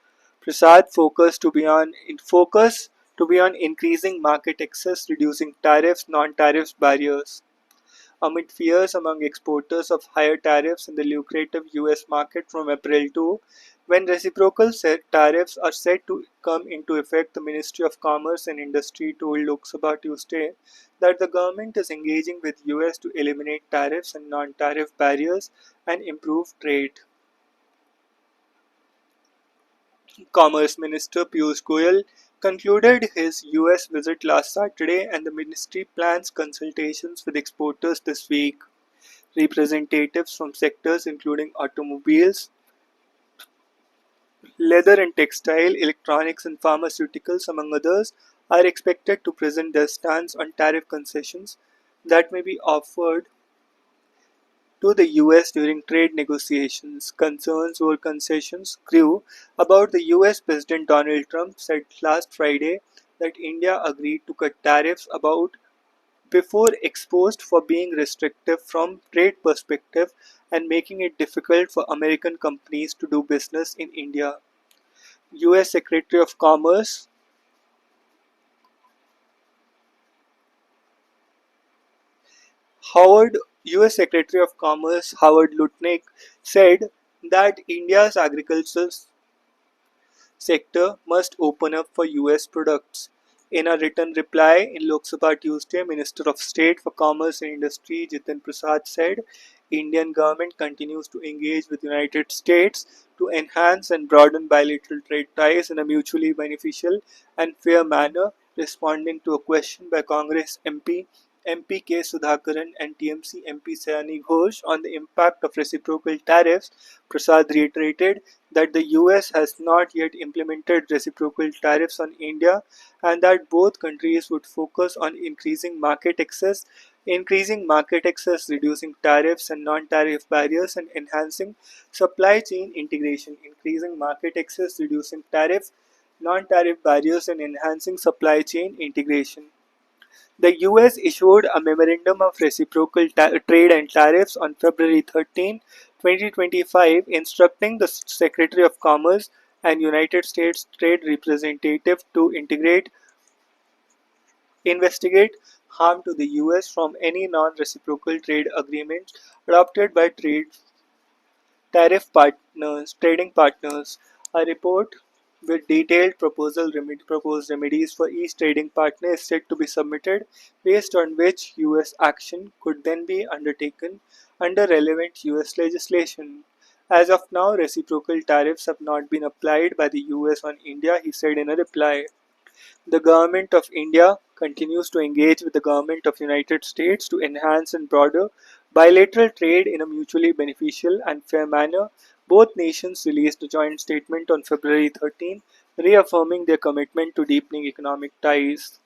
Prasad focus to be on increasing market access, reducing tariffs, non-tariff barriers. Amid fears among exporters of higher tariffs in the lucrative US market from April 2, when reciprocal tariffs are set to come into effect, the Ministry of Commerce and Industry told Lok Sabha Tuesday that the government is engaging with US to eliminate tariffs and non-tariff barriers and improve trade. Commerce Minister Piyush Goyal concluded his US visit last Saturday, and the ministry plans consultations with exporters this week. Representatives from sectors including automobiles, leather and textile, electronics and pharmaceuticals, among others, are expected to present their stance on tariff concessions that may be offered to the US during trade negotiations. Concerns over concessions grew about the US President Donald Trump said last Friday that India agreed to cut tariffs about before exposed for being restrictive from trade perspective and making it difficult for American companies to do business in India. US Secretary of Commerce Howard US Secretary of Commerce Howard Lutnick said that India's agricultural sector must open up for US products. In a written reply in Lok Sabha Tuesday, Minister of State for Commerce and Industry Jitin Prasad said Indian government continues to engage with United States to enhance and broaden bilateral trade ties in a mutually beneficial and fair manner, responding to a question by Congress MP MP K. Sudhakaran and TMC MP Sayani Ghosh on the impact of reciprocal tariffs, Prasad reiterated that the US has not yet implemented reciprocal tariffs on India and that both countries would focus on increasing market access, reducing tariffs and non-tariff barriers, and enhancing supply chain integration. Increasing market access, reducing non-tariff barriers, and enhancing supply chain integration. The US issued a Memorandum of Reciprocal Trade and Tariffs on February 13, 2025, instructing the Secretary of Commerce and United States Trade Representative to investigate harm to the US from any non-reciprocal trade agreements adopted by trading partners. A report with detailed proposed remedies for each trading partner is said to be submitted, based on which US action could then be undertaken under relevant US legislation. As of now, reciprocal tariffs have not been applied by the US on India, he said in a reply. The Government of India continues to engage with the Government of United States to enhance and broaden bilateral trade in a mutually beneficial and fair manner. Both nations released a joint statement on February 13, reaffirming their commitment to deepening economic ties.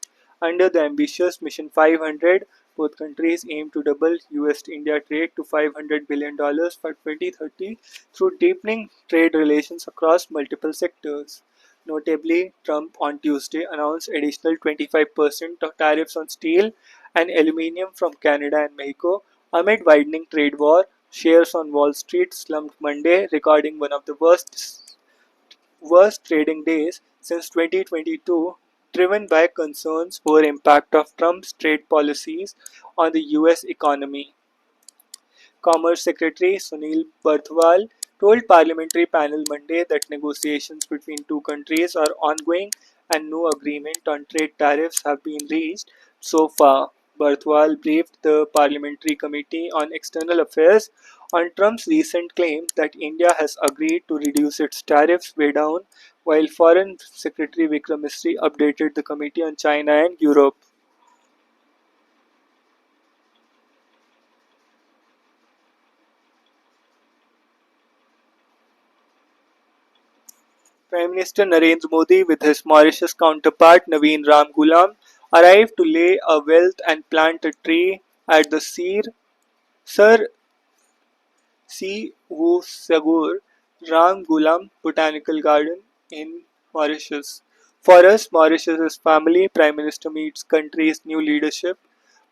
Under the ambitious Mission 500, both countries aim to double US-India trade to $500 billion by 2030 through deepening trade relations across multiple sectors. Notably, Trump on Tuesday announced additional 25% of tariffs on steel and aluminium from Canada and Mexico amid widening trade war. Shares on Wall Street slumped Monday, recording one of the worst trading days since 2022, driven by concerns over impact of Trump's trade policies on the US economy. Commerce Secretary Sunil Barthwal told parliamentary panel Monday that negotiations between two countries are ongoing and no agreement on trade tariffs have been reached so far. Barthwal briefed the Parliamentary Committee on External Affairs on Trump's recent claim that India has agreed to reduce its tariffs way down, while Foreign Secretary Vikram Misri updated the committee on China and Europe. Prime Minister Narendra Modi, with his Mauritius counterpart Naveen Ramgoolam, arrived to lay a wealth and plant a tree at the Sir C. Wu Sagur Ramgoolam Botanical Garden in Mauritius. For us, Mauritius' family, Prime Minister meets country's new leadership.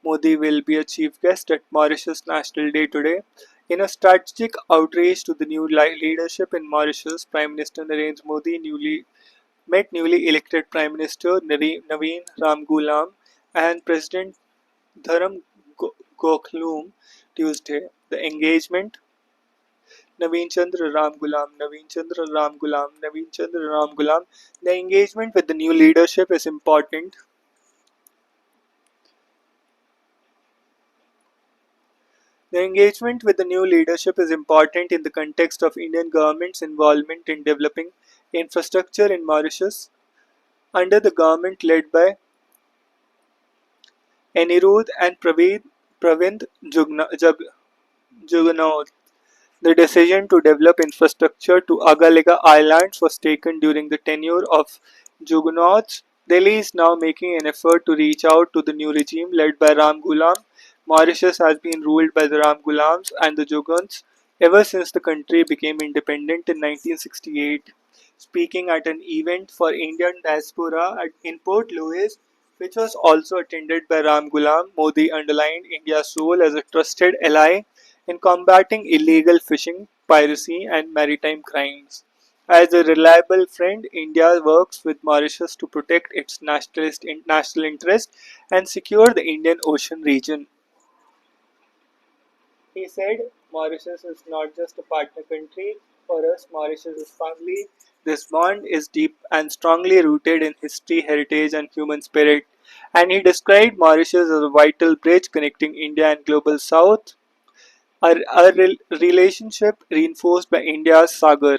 Modi will be a chief guest at Mauritius National Day today. In a strategic outreach to the new leadership in Mauritius, Prime Minister Narendra Modi met newly elected Prime Minister Naveen Ramgoolam and President Dharam Gokhloom Tuesday. The engagement Naveen Chandra Ramgoolam, Naveen Chandra Ramgoolam, Naveen Chandra Ramgoolam. The engagement with the new leadership is important. The engagement with the new leadership is important in the context of Indian government's involvement in developing infrastructure in Mauritius. Under the government led by Anirudh and Pravind Jugnauth, the decision to develop infrastructure to Agalega Islands was taken during the tenure of Jugnauth. Delhi is now making an effort to reach out to the new regime led by Ram Ghulam. Mauritius has been ruled by the Ram Ghulams and the Juguns ever since the country became independent in 1968. Speaking at an event for Indian diaspora in Port Louis, which was also attended by Ram Ghulam, Modi underlined India's role as a trusted ally in combating illegal fishing, piracy, and maritime crimes. As a reliable friend, India works with Mauritius to protect its national interest and secure the Indian Ocean region. He said, Mauritius is not just a partner country. For us, Mauritius is family. This bond is deep and strongly rooted in history, heritage, and human spirit. And he described Mauritius as a vital bridge connecting India and global south, a relationship reinforced by India's Sagar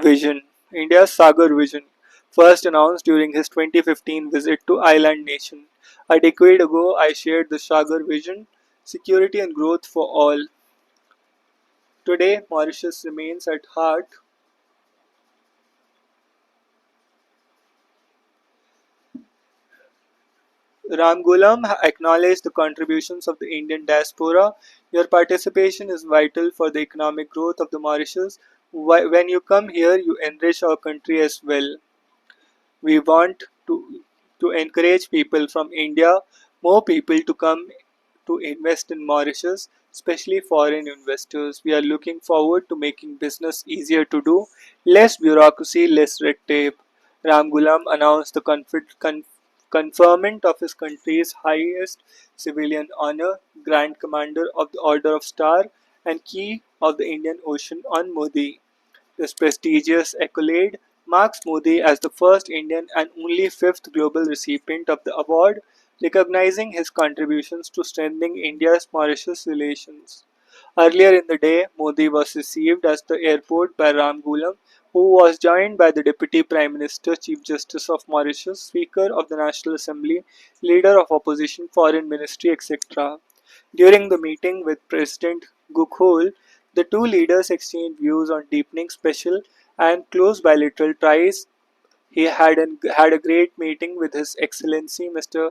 vision, first announced during his 2015 visit to island nation. A decade ago, I shared the Sagar vision, security and growth for all. Today, Mauritius remains at heart. Ramgulam acknowledged the contributions of the Indian diaspora. Your participation is vital for the economic growth of the Mauritius. When you come here, you enrich our country as well. We want to encourage people from India, more people to come to invest in Mauritius, especially foreign investors. We are looking forward to making business easier to do, less bureaucracy, less red tape. Ramgulam announced the conferment of his country's highest civilian honor, Grand Commander of the Order of Star and Key of the Indian Ocean on Modi. This prestigious accolade marks Modi as the first Indian and only fifth global recipient of the award, recognizing his contributions to strengthening India's-Mauritius relations. Earlier in the day, Modi was received at the airport by Ram Ghulam, who was joined by the Deputy Prime Minister, Chief Justice of Mauritius, Speaker of the National Assembly, Leader of Opposition, Foreign Ministry, etc. During the meeting with President Gukhul, the two leaders exchanged views on deepening special and close bilateral ties. He had a great meeting with His Excellency Mr.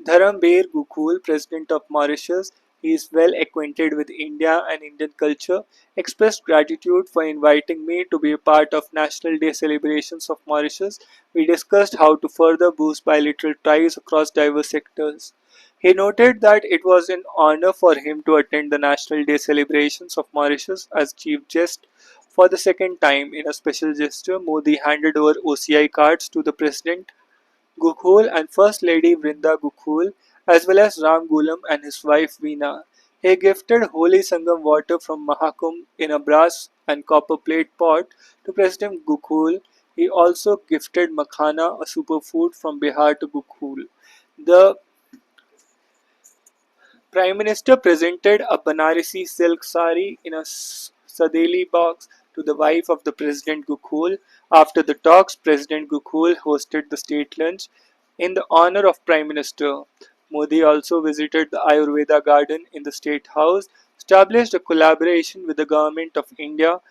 Dharamveer Gukhul, President of Mauritius. He is well acquainted with India and Indian culture, expressed gratitude for inviting me to be a part of National Day celebrations of Mauritius. We discussed how to further boost bilateral ties across diverse sectors. He noted that it was an honor for him to attend the National Day celebrations of Mauritius as chief guest. For the second time, in a special gesture, Modi handed over OCI cards to the President Gukhul and First Lady Vrinda Gukhul, as well as Ram Gulam and his wife Veena. He gifted holy Sangam water from Mahakumbh in a brass and copper plate pot to President Gukhul. He also gifted makhana, a superfood from Bihar, to Gukhul. The Prime Minister presented a Banarasi silk sari in a Sadeli box to the wife of the President Gukhul. After the talks, President Gukhul hosted the state lunch in the honor of Prime Minister. Modi also visited the Ayurveda garden in the State House, established a collaboration with the Government of India.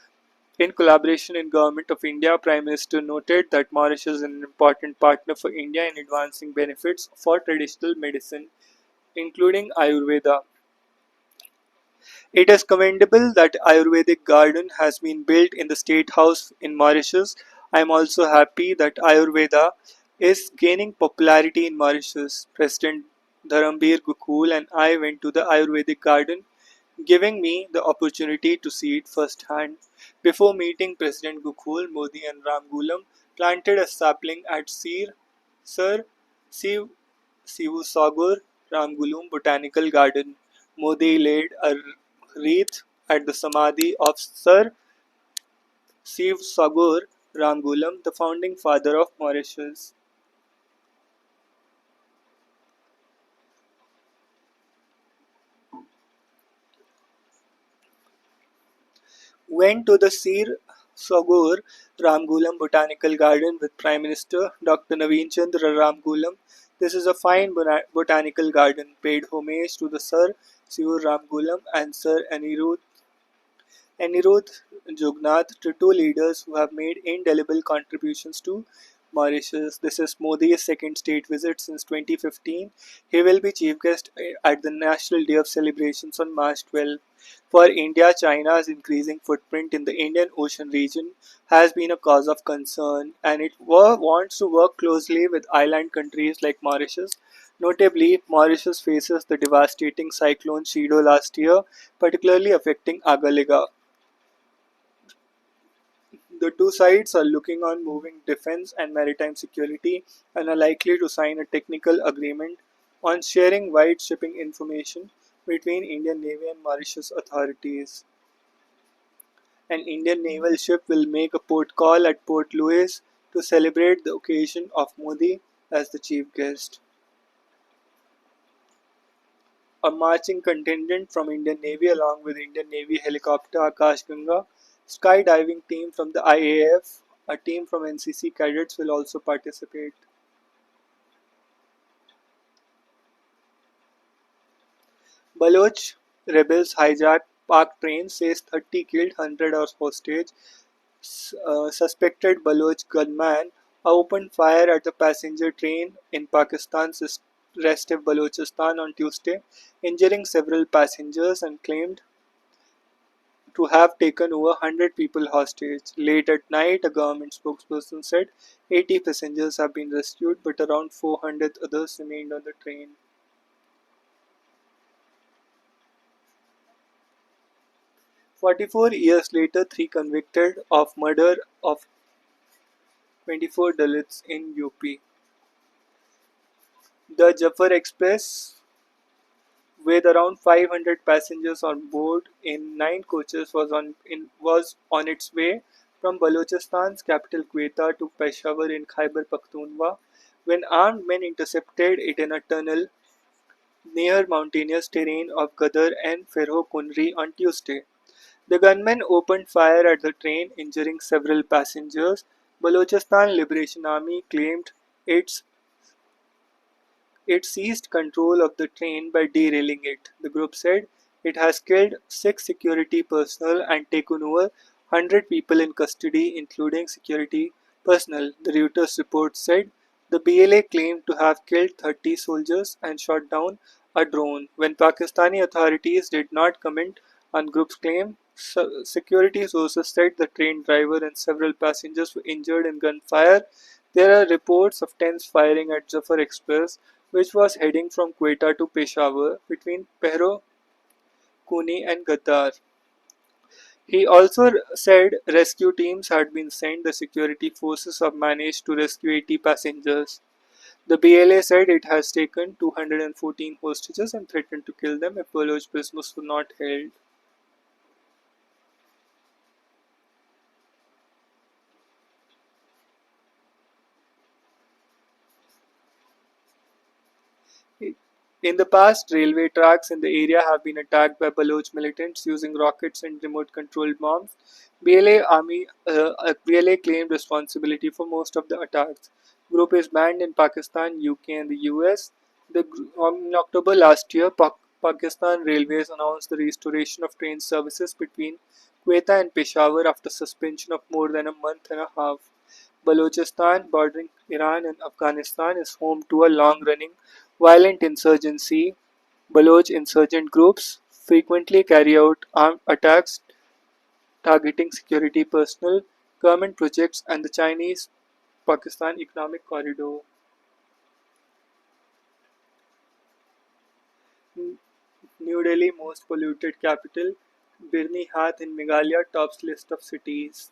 In collaboration in Government of India, Prime Minister noted that Mauritius is an important partner for India in advancing benefits for traditional medicine, including Ayurveda. It is commendable that Ayurvedic garden has been built in the State House in Mauritius. I am also happy that Ayurveda is gaining popularity in Mauritius. President Dharamveer Gukul and I went to the Ayurvedic garden, giving me the opportunity to see it firsthand. Before meeting President Gukul, Modi and Ramgulam planted a sapling at Sir Siv Sivusagar Ramgulum Botanical Garden. Modi laid a wreath at the Samadhi of Sir Sivasagar Ramgulam, the founding father of Mauritius. Went to the Sir Sagar Ramgulam Botanical Garden with Prime Minister Dr. Naveen Chandra Ramgulam. This is a fine botanical garden. Paid homage to the Sir Siva Ramgulam and Sir Anirudh Jugnauth, the two leaders who have made indelible contributions to Mauritius. This is Modi's second state visit since 2015. He will be chief guest at the National Day of Celebrations on March 12. For India, China's increasing footprint in the Indian Ocean region has been a cause of concern, and it wants to work closely with island countries like Mauritius. Notably, Mauritius faces the devastating cyclone Chido last year, particularly affecting Agalega. The two sides are looking on moving defense and maritime security and are likely to sign a technical agreement on sharing wide shipping information between Indian Navy and Mauritius authorities. An Indian naval ship will make a port call at Port Louis to celebrate the occasion of Modi as the chief guest. A marching contingent from Indian Navy along with Indian Navy helicopter Akash Ganga, skydiving team from the IAF, a team from NCC cadets will also participate. Baloch rebels hijacked Pak train, says 30 killed, 100 are hostage. Suspected Baloch gunman opened fire at the passenger train in Pakistan's restive Balochistan on Tuesday, injuring several passengers and claimed to have taken over 100 people hostage. Late at night, a government spokesperson said 80 passengers have been rescued, but around 400 others remained on the train. 44 years later, three convicted of murder of 24 Dalits in UP. The Jafar Express, with around 500 passengers on board in 9 coaches, was on its way from Balochistan's capital Quetta to Peshawar in Khyber Pakhtunkhwa when armed men intercepted it in a tunnel near mountainous terrain of Gadar and Ferho Kunri on Tuesday. The gunmen opened fire at the train, injuring several passengers. Balochistan Liberation Army claimed its it seized control of the train by derailing it. The group said it has killed 6 security personnel and taken over 100 people in custody, including security personnel. The Reuters report said the BLA claimed to have killed 30 soldiers and shot down a drone. When Pakistani authorities did not comment on group's claim, security sources said the train driver and several passengers were injured in gunfire. There are reports of tense firing at Jafar Express, which was heading from Quetta to Peshawar between Pehro, Kuni and Gaddar. He also said rescue teams had been sent. The security forces have managed to rescue 80 passengers. The BLA said it has taken 214 hostages and threatened to kill them if Baloch prisoners were not held. In the past, railway tracks in the area have been attacked by Baloch militants using rockets and remote-controlled bombs. BLA claimed responsibility for most of the attacks. Group is banned in Pakistan, UK, and the US. In October last year, Pakistan Railways announced the restoration of train services between Quetta and Peshawar after suspension of more than a month and a half. Balochistan, bordering Iran and Afghanistan, is home to a long-running violent insurgency. Baloch insurgent groups frequently carry out armed attacks targeting security personnel, government projects, and the Chinese-Pakistan Economic Corridor. New Delhi, most polluted capital. Birni Hath in Meghalaya tops list of cities.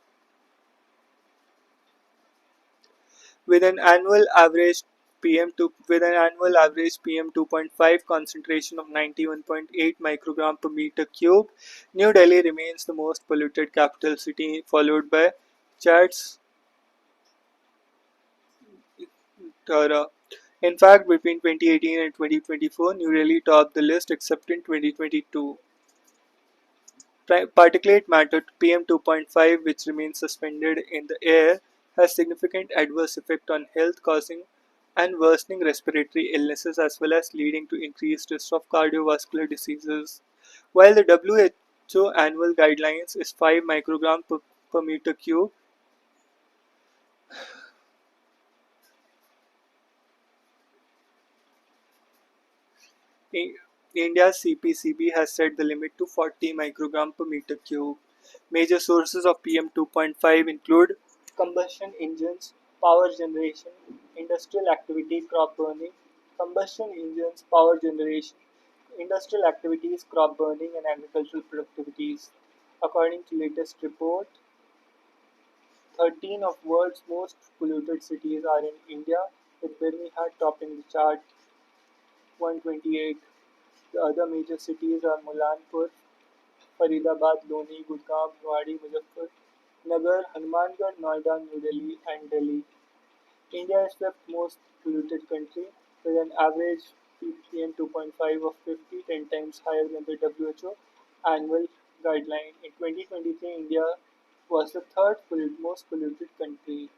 With an annual average PM2.5 concentration of 91.8 microgram per meter cube, New Delhi remains the most polluted capital city, followed by Chad's Tara. In fact, between 2018 and 2024, New Delhi topped the list except in 2022. Particulate matter PM2.5, which remains suspended in the air, has significant adverse effect on health, causing and worsening respiratory illnesses as well as leading to increased risk of cardiovascular diseases. While the WHO annual guidelines is 5 microgram per meter cube, India's CPCB has set the limit to 40 microgram per meter cube. Major sources of PM2.5 include combustion engines, power generation, industrial activity, crop burning, combustion engines, power generation, industrial activities, crop burning, and agricultural productivities. According to latest report, 13 of world's most polluted cities are in India, with Birmingham topping the chart 128. The other major cities are Mulanpur, Faridabad, Loni, Gurgaon, Rewari, Muzaffarnagar, Hanumangarh, Noida, New Delhi, and Delhi. India is fifth most polluted country with an average PM2.5 of 50, 10 times higher than the WHO annual guideline. In 2023, India was the third most polluted country.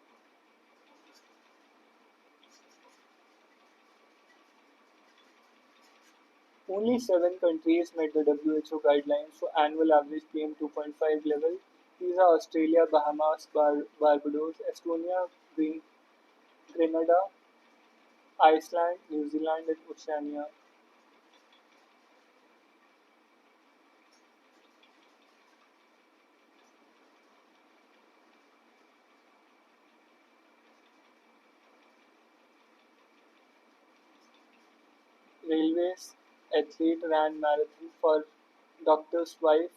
Only 7 countries met the WHO guidelines for annual average PM 2.5 level. These are Australia, Bahamas, Barbados, Estonia, Grenada, Iceland, New Zealand, and Oceania. Railways athlete ran marathon for doctor's wife.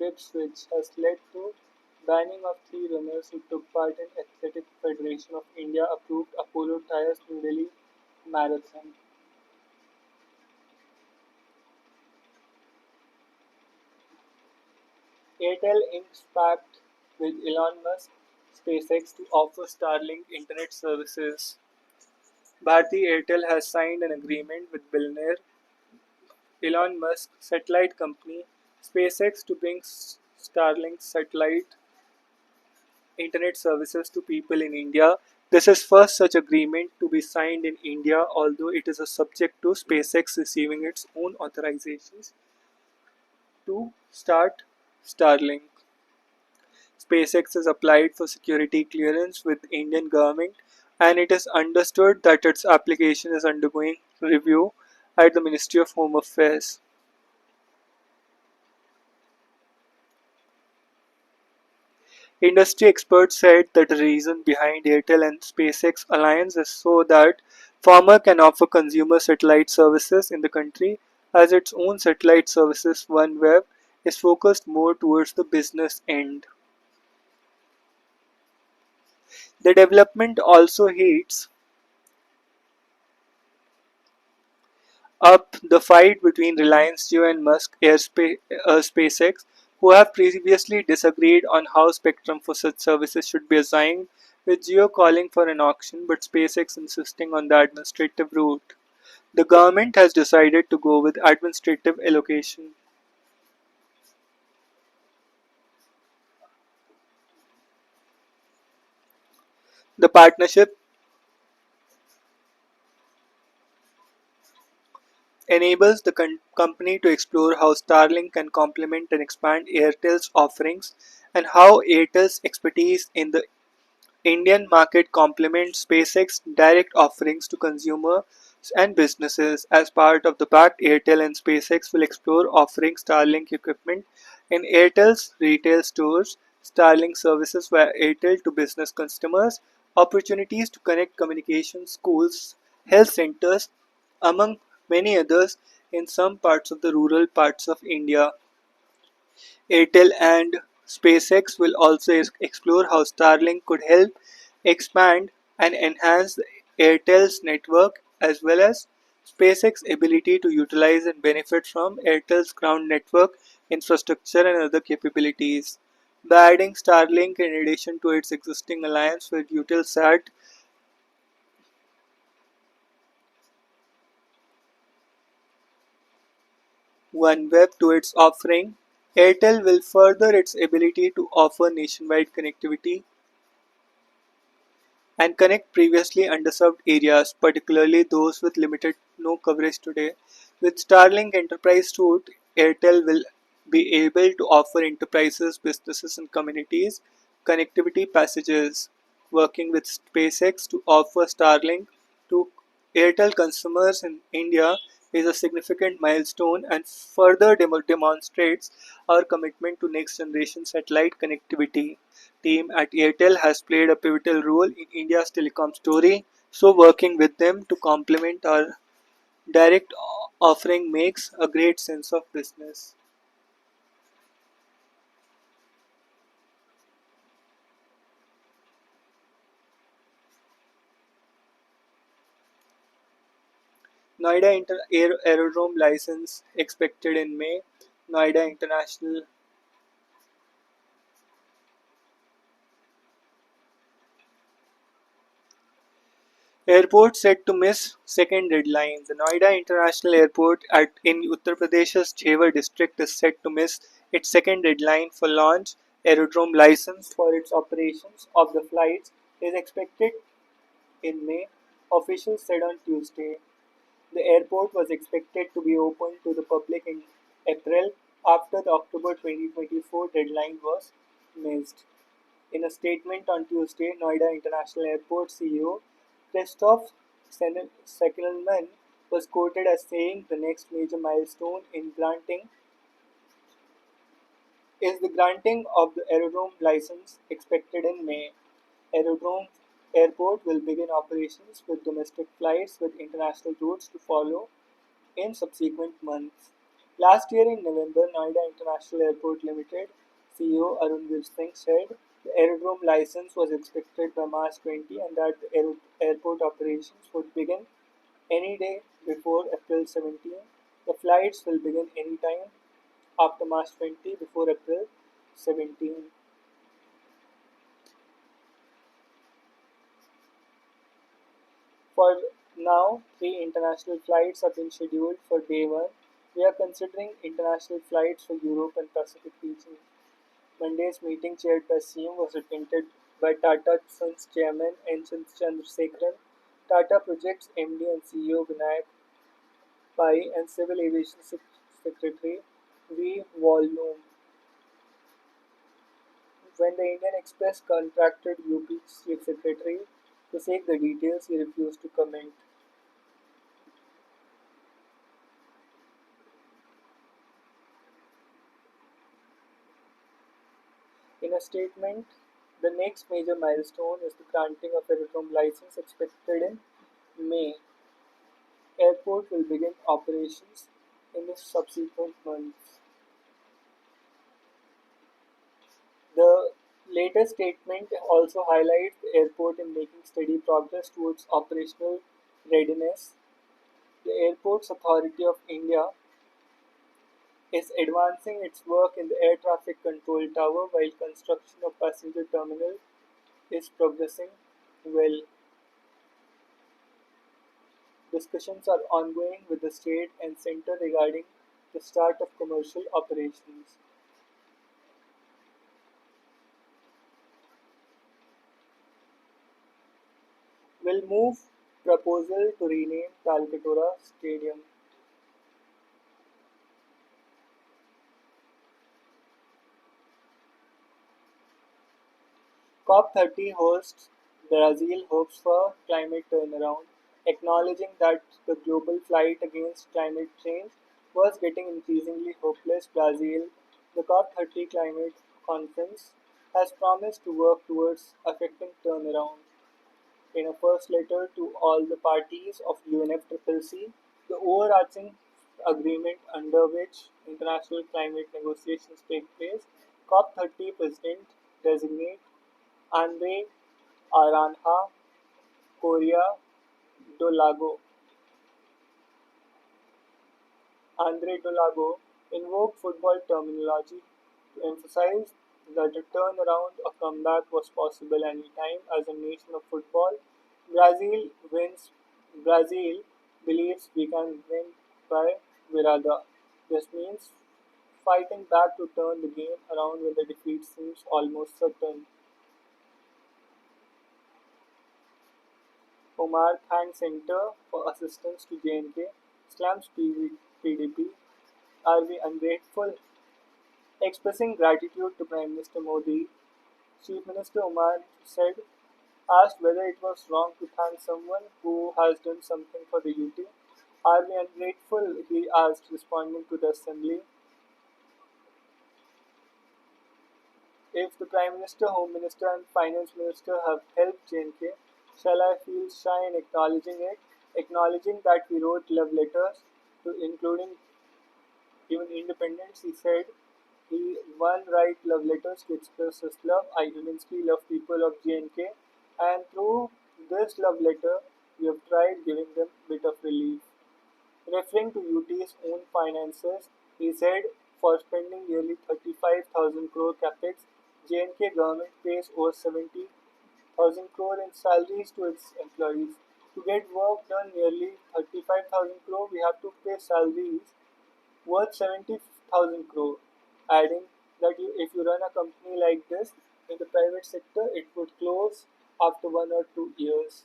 Ipswich has led to banning of 3 runners who took part in Athletic Federation of India approved Apollo Tyres New Delhi Marathon. Airtel Inc.'s pact with Elon Musk, SpaceX to offer Starlink internet services. Bharti Airtel has signed an agreement with billionaire Elon Musk's satellite company SpaceX to bring Starlink satellite internet services to people in India. This is first such agreement to be signed in India, although it is a subject to SpaceX receiving its own authorizations to start Starlink. SpaceX has applied for security clearance with Indian government and it is understood that its application is undergoing review at the Ministry of Home Affairs. Industry experts said that the reason behind Airtel and SpaceX alliance is so that farmer can offer consumer satellite services in the country as its own satellite services OneWeb is focused more towards the business end. The development also heats up the fight between Reliance Jio and Musk SpaceX, who have previously disagreed on how spectrum for such services should be assigned, with Jio calling for an auction but SpaceX insisting on the administrative route. The government has decided to go with administrative allocation. The partnership enables the company to explore how Starlink can complement and expand Airtel's offerings and how Airtel's expertise in the Indian market complements SpaceX's direct offerings to consumers and businesses. As part of the pact, Airtel and SpaceX will explore offering Starlink equipment in Airtel's retail stores, Starlink services via Airtel to business customers, opportunities to connect communication schools, health centers, among many others in some parts of the rural parts of India. Airtel and SpaceX will also explore how Starlink could help expand and enhance Airtel's network as well as SpaceX's ability to utilize and benefit from Airtel's ground network infrastructure and other capabilities. By adding Starlink in addition to its existing alliance with Eutelsat, OneWeb to its offering, Airtel will further its ability to offer nationwide connectivity and connect previously underserved areas, particularly those with limited no coverage today. With Starlink Enterprise Suite, Airtel will be able to offer enterprises, businesses, and communities connectivity packages, working with SpaceX to offer Starlink to Airtel consumers in India is a significant milestone and further demonstrates our commitment to next generation satellite connectivity. Team at Airtel has played a pivotal role in India's telecom story, so working with them to complement our direct offering makes a great sense of business. Noida Aerodrome license expected in May. Noida International Airport set to miss second deadline. The Noida International Airport in Uttar Pradesh's Jewar district is set to miss its second deadline for launch. Aerodrome license for its operations of the flights is expected in May. Officials said on Tuesday the airport was expected to be opened to the public in April after the October 2024 deadline was missed. In a statement on Tuesday, Noida International Airport CEO Christoph Seckelman was quoted as saying the next major milestone in granting is the granting of the aerodrome license expected in May. Aerodrome Airport will begin operations with domestic flights with international routes to follow in subsequent months. Last year in November, Noida International Airport Limited CEO Arunveer Singh said the aerodrome license was expected by March 20 and that the airport operations would begin any day before April 17. The flights will begin any time after March 20 before April 17. For now, three international flights have been scheduled for day one. We are considering international flights for Europe and Pacific region. Monday's meeting, chaired by CM, was attended by Tata Sons Chairman N. Chandrasekaran, Tata Projects MD and CEO Vinayak Pai, and Civil Aviation Secretary V. Walnoom. When the Indian Express contacted UP's Chief Secretary to seek the details, he refused to comment. In a statement, the next major milestone is the granting of aerodrome license expected in May. Airport will begin operations in the subsequent months. The latest statement also highlights the airport in making steady progress towards operational readiness. The Airports Authority of India is advancing its work in the air traffic control tower while construction of passenger terminal is progressing well. Discussions are ongoing with the state and centre regarding the start of commercial operations. Will move proposal to rename Talkatore Stadium. COP30 hosts Brazil hopes for climate turnaround, acknowledging that the global fight against climate change was getting increasingly hopeless. Brazil, the COP30 climate conference, has promised to work towards effecting turnaround. In a first letter to all the parties of UNFCCC, the overarching agreement under which international climate negotiations take place, COP30 President designate Andre Aranja Correa do Lago. Andre do Lago invoked football terminology to emphasize that a turnaround or comeback was possible anytime as a nation of football. Brazil wins Brazil believes we can win by virada. This means fighting back to turn the game around when the defeat seems almost certain. Omar thanks Center for assistance to J&K, slams PDP. Are we ungrateful? Expressing gratitude to Prime Minister Modi, Chief Minister Omar said, asked whether it was wrong to thank someone who has done something for the UT. Are we ungrateful? He asked, responding to the assembly. If the Prime Minister, Home Minister, and Finance Minister have helped J&K, shall I feel shy in acknowledging it? Acknowledging that we wrote love letters to including even independents, he said he one write love letters to express his love. I immensely love people of J&K, and through this love letter, we have tried giving them a bit of relief. Referring to UT's own finances, he said, for spending nearly 35,000 crore capex, J&K government pays over 70,000 crore in salaries to its employees. To get work done nearly 35,000 crore, we have to pay salaries worth 70,000 crore, adding that if you run a company like this in the private sector, it would close after 1 or 2 years.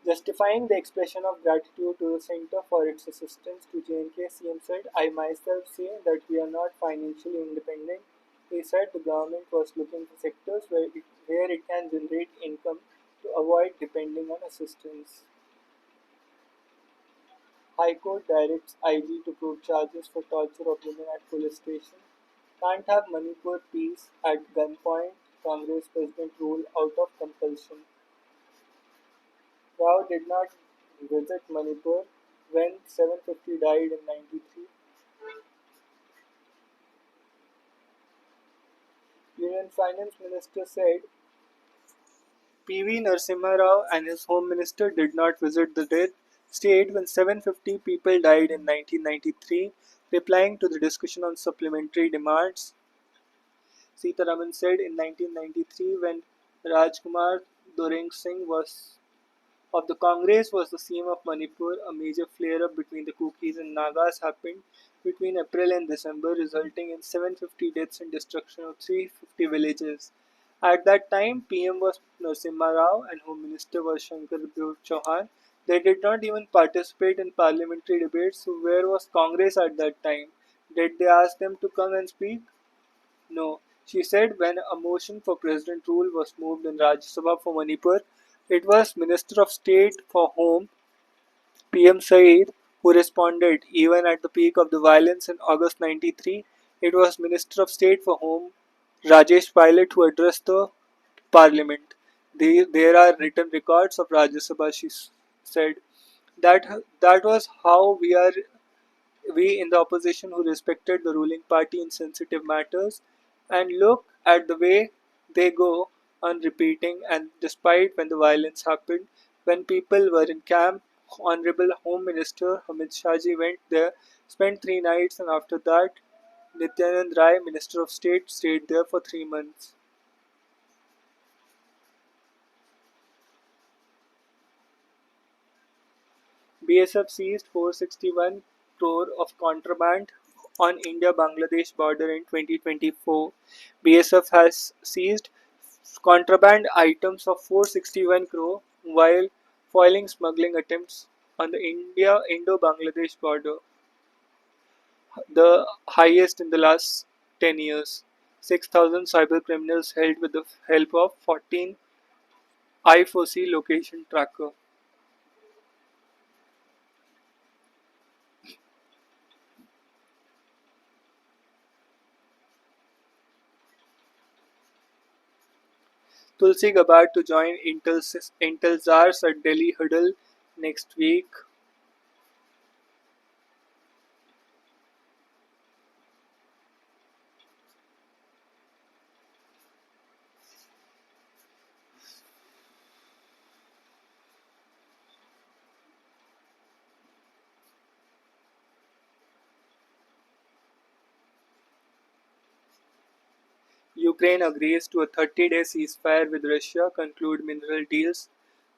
Justifying the expression of gratitude to the center for its assistance to J&K, CM said, I myself say that we are not financially independent. He said the government was looking for sectors where it can generate income to avoid depending on assistance. High Court directs IG to prove charges for torture of women at police station. Can't have Manipur peace at gunpoint, Congress President rule out of compulsion. Rao did not visit Manipur when 750 died in 93. Union Finance Minister said PV Narasimha Rao and his Home Minister did not visit the dead state when 750 people died in 1993. Replying to the discussion on supplementary demands, Sitaraman said in 1993 when Rajkumar Doreng Singh was of the Congress was the CM of Manipur, a major flare-up between the Kukis and Nagas happened between April and December, resulting in 750 deaths and destruction of 350 villages. At that time, PM was Narasimha Rao and Home Minister was Shankar Chauhan. They did not even participate in parliamentary debates, so where was Congress at that time? Did they ask them to come and speak? No, she said when a motion for president rule was moved in Rajya Sabha for Manipur, it was Minister of State for Home, PM Saeed, who responded. Even at the peak of the violence in August 93, it was Minister of State for Home, Rajesh Pilot, who addressed the parliament. There are written records of Rajya Sabha, she said. That was how we in the opposition who respected the ruling party in sensitive matters, and look at the way they go on repeating. And despite when the violence happened, when people were in camp, Honorable Home Minister Hamid Shahji went there, spent 3 nights, and after that, Nityanand Rai, Minister of State, stayed there for 3 months. BSF seized 461 crore of contraband on India-Bangladesh border in 2024. BSF has seized contraband items of 461 crore while foiling smuggling attempts on the Indo-Bangladesh border, the highest in the last 10 years. 6,000 cyber criminals held with the help of 14 I4C location tracker. Tulsi Gabbard to join Intelsars at Delhi Huddle next week. Ukraine agrees to a 30-day ceasefire with Russia, conclude mineral deals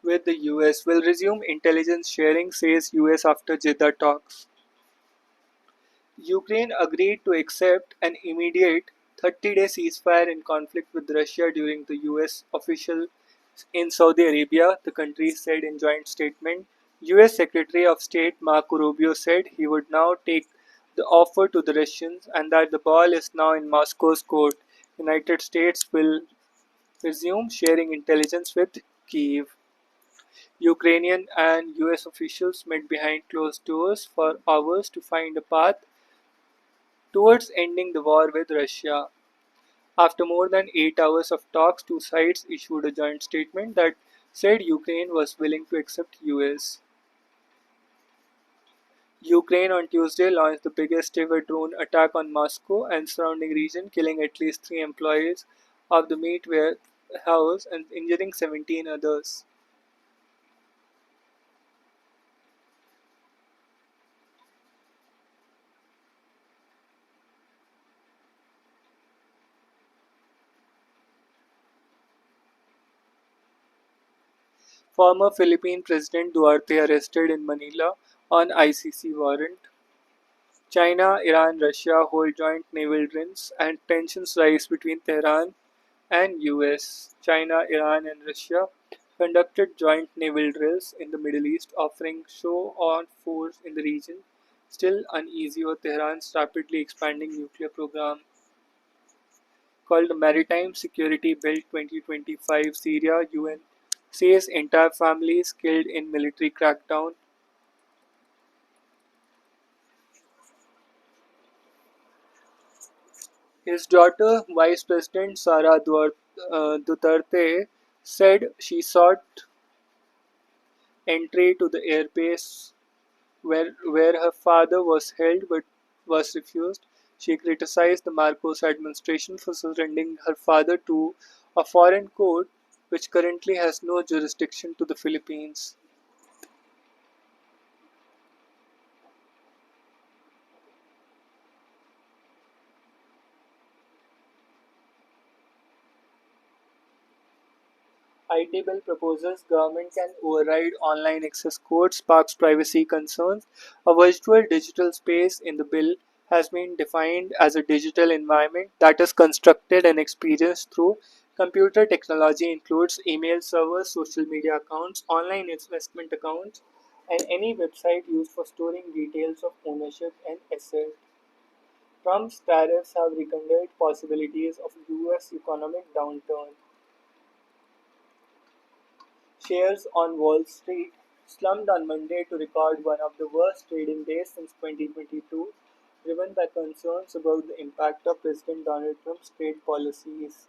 with the US, will resume intelligence sharing, says US after Jeddah talks. Ukraine agreed to accept an immediate 30-day ceasefire in conflict with Russia during the US official in Saudi Arabia, the country said in joint statement. US Secretary of State Marco Rubio said he would now take the offer to the Russians and that the ball is now in Moscow's court. United States will resume sharing intelligence with Kyiv. Ukrainian and US officials met behind closed doors for hours to find a path towards ending the war with Russia. After more than 8 hours of talks, two sides issued a joint statement that said Ukraine was willing to accept US. Ukraine on Tuesday launched the biggest ever drone attack on Moscow and surrounding region, killing at least 3 employees of the meat warehouse and injuring 17 others. Former Philippine President Duarte arrested in Manila on ICC warrant. China, Iran, Russia hold joint naval drills and tensions rise between Tehran and US. China, Iran and Russia conducted joint naval drills in the Middle East, offering show on force in the region, still uneasy over Tehran's rapidly expanding nuclear program. Called Maritime Security Bill 2025, Syria UN says entire families killed in military crackdown. His daughter, Vice President Sara Duterte, said she sought entry to the airbase where her father was held but was refused. She criticized the Marcos administration for surrendering her father to a foreign court which currently has no jurisdiction to the Philippines. IT bill proposes government can override online access codes, sparks privacy concerns. A virtual digital space in the bill has been defined as a digital environment that is constructed and experienced through computer technology, includes email servers, social media accounts, online investment accounts, and any website used for storing details of ownership and asset. Trump's tariffs have rekindled possibilities of US economic downturn. Shares on Wall Street slumped on Monday to record one of the worst trading days since 2022, driven by concerns about the impact of President Donald Trump's trade policies.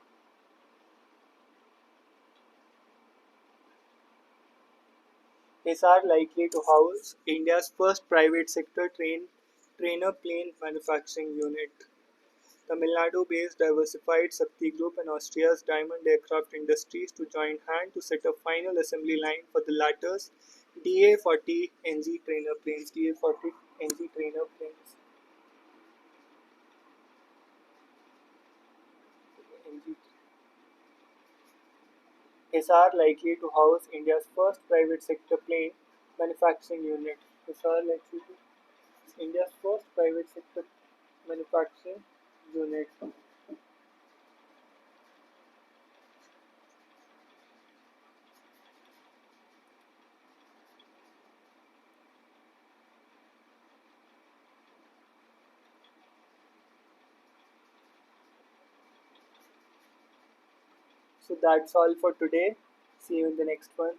These are likely to house India's first private sector trainer plane manufacturing unit. Tamil Nadu-based diversified Sakti Group and Austria's Diamond Aircraft Industries to join hand to set up final assembly line for the latter's DA-40 NG trainer planes. DA-40 NG trainer planes. NG is are likely to house India's first private sector plane manufacturing unit. These are likely to India's first private sector manufacturing unit. So that's all for today. See you in the next one.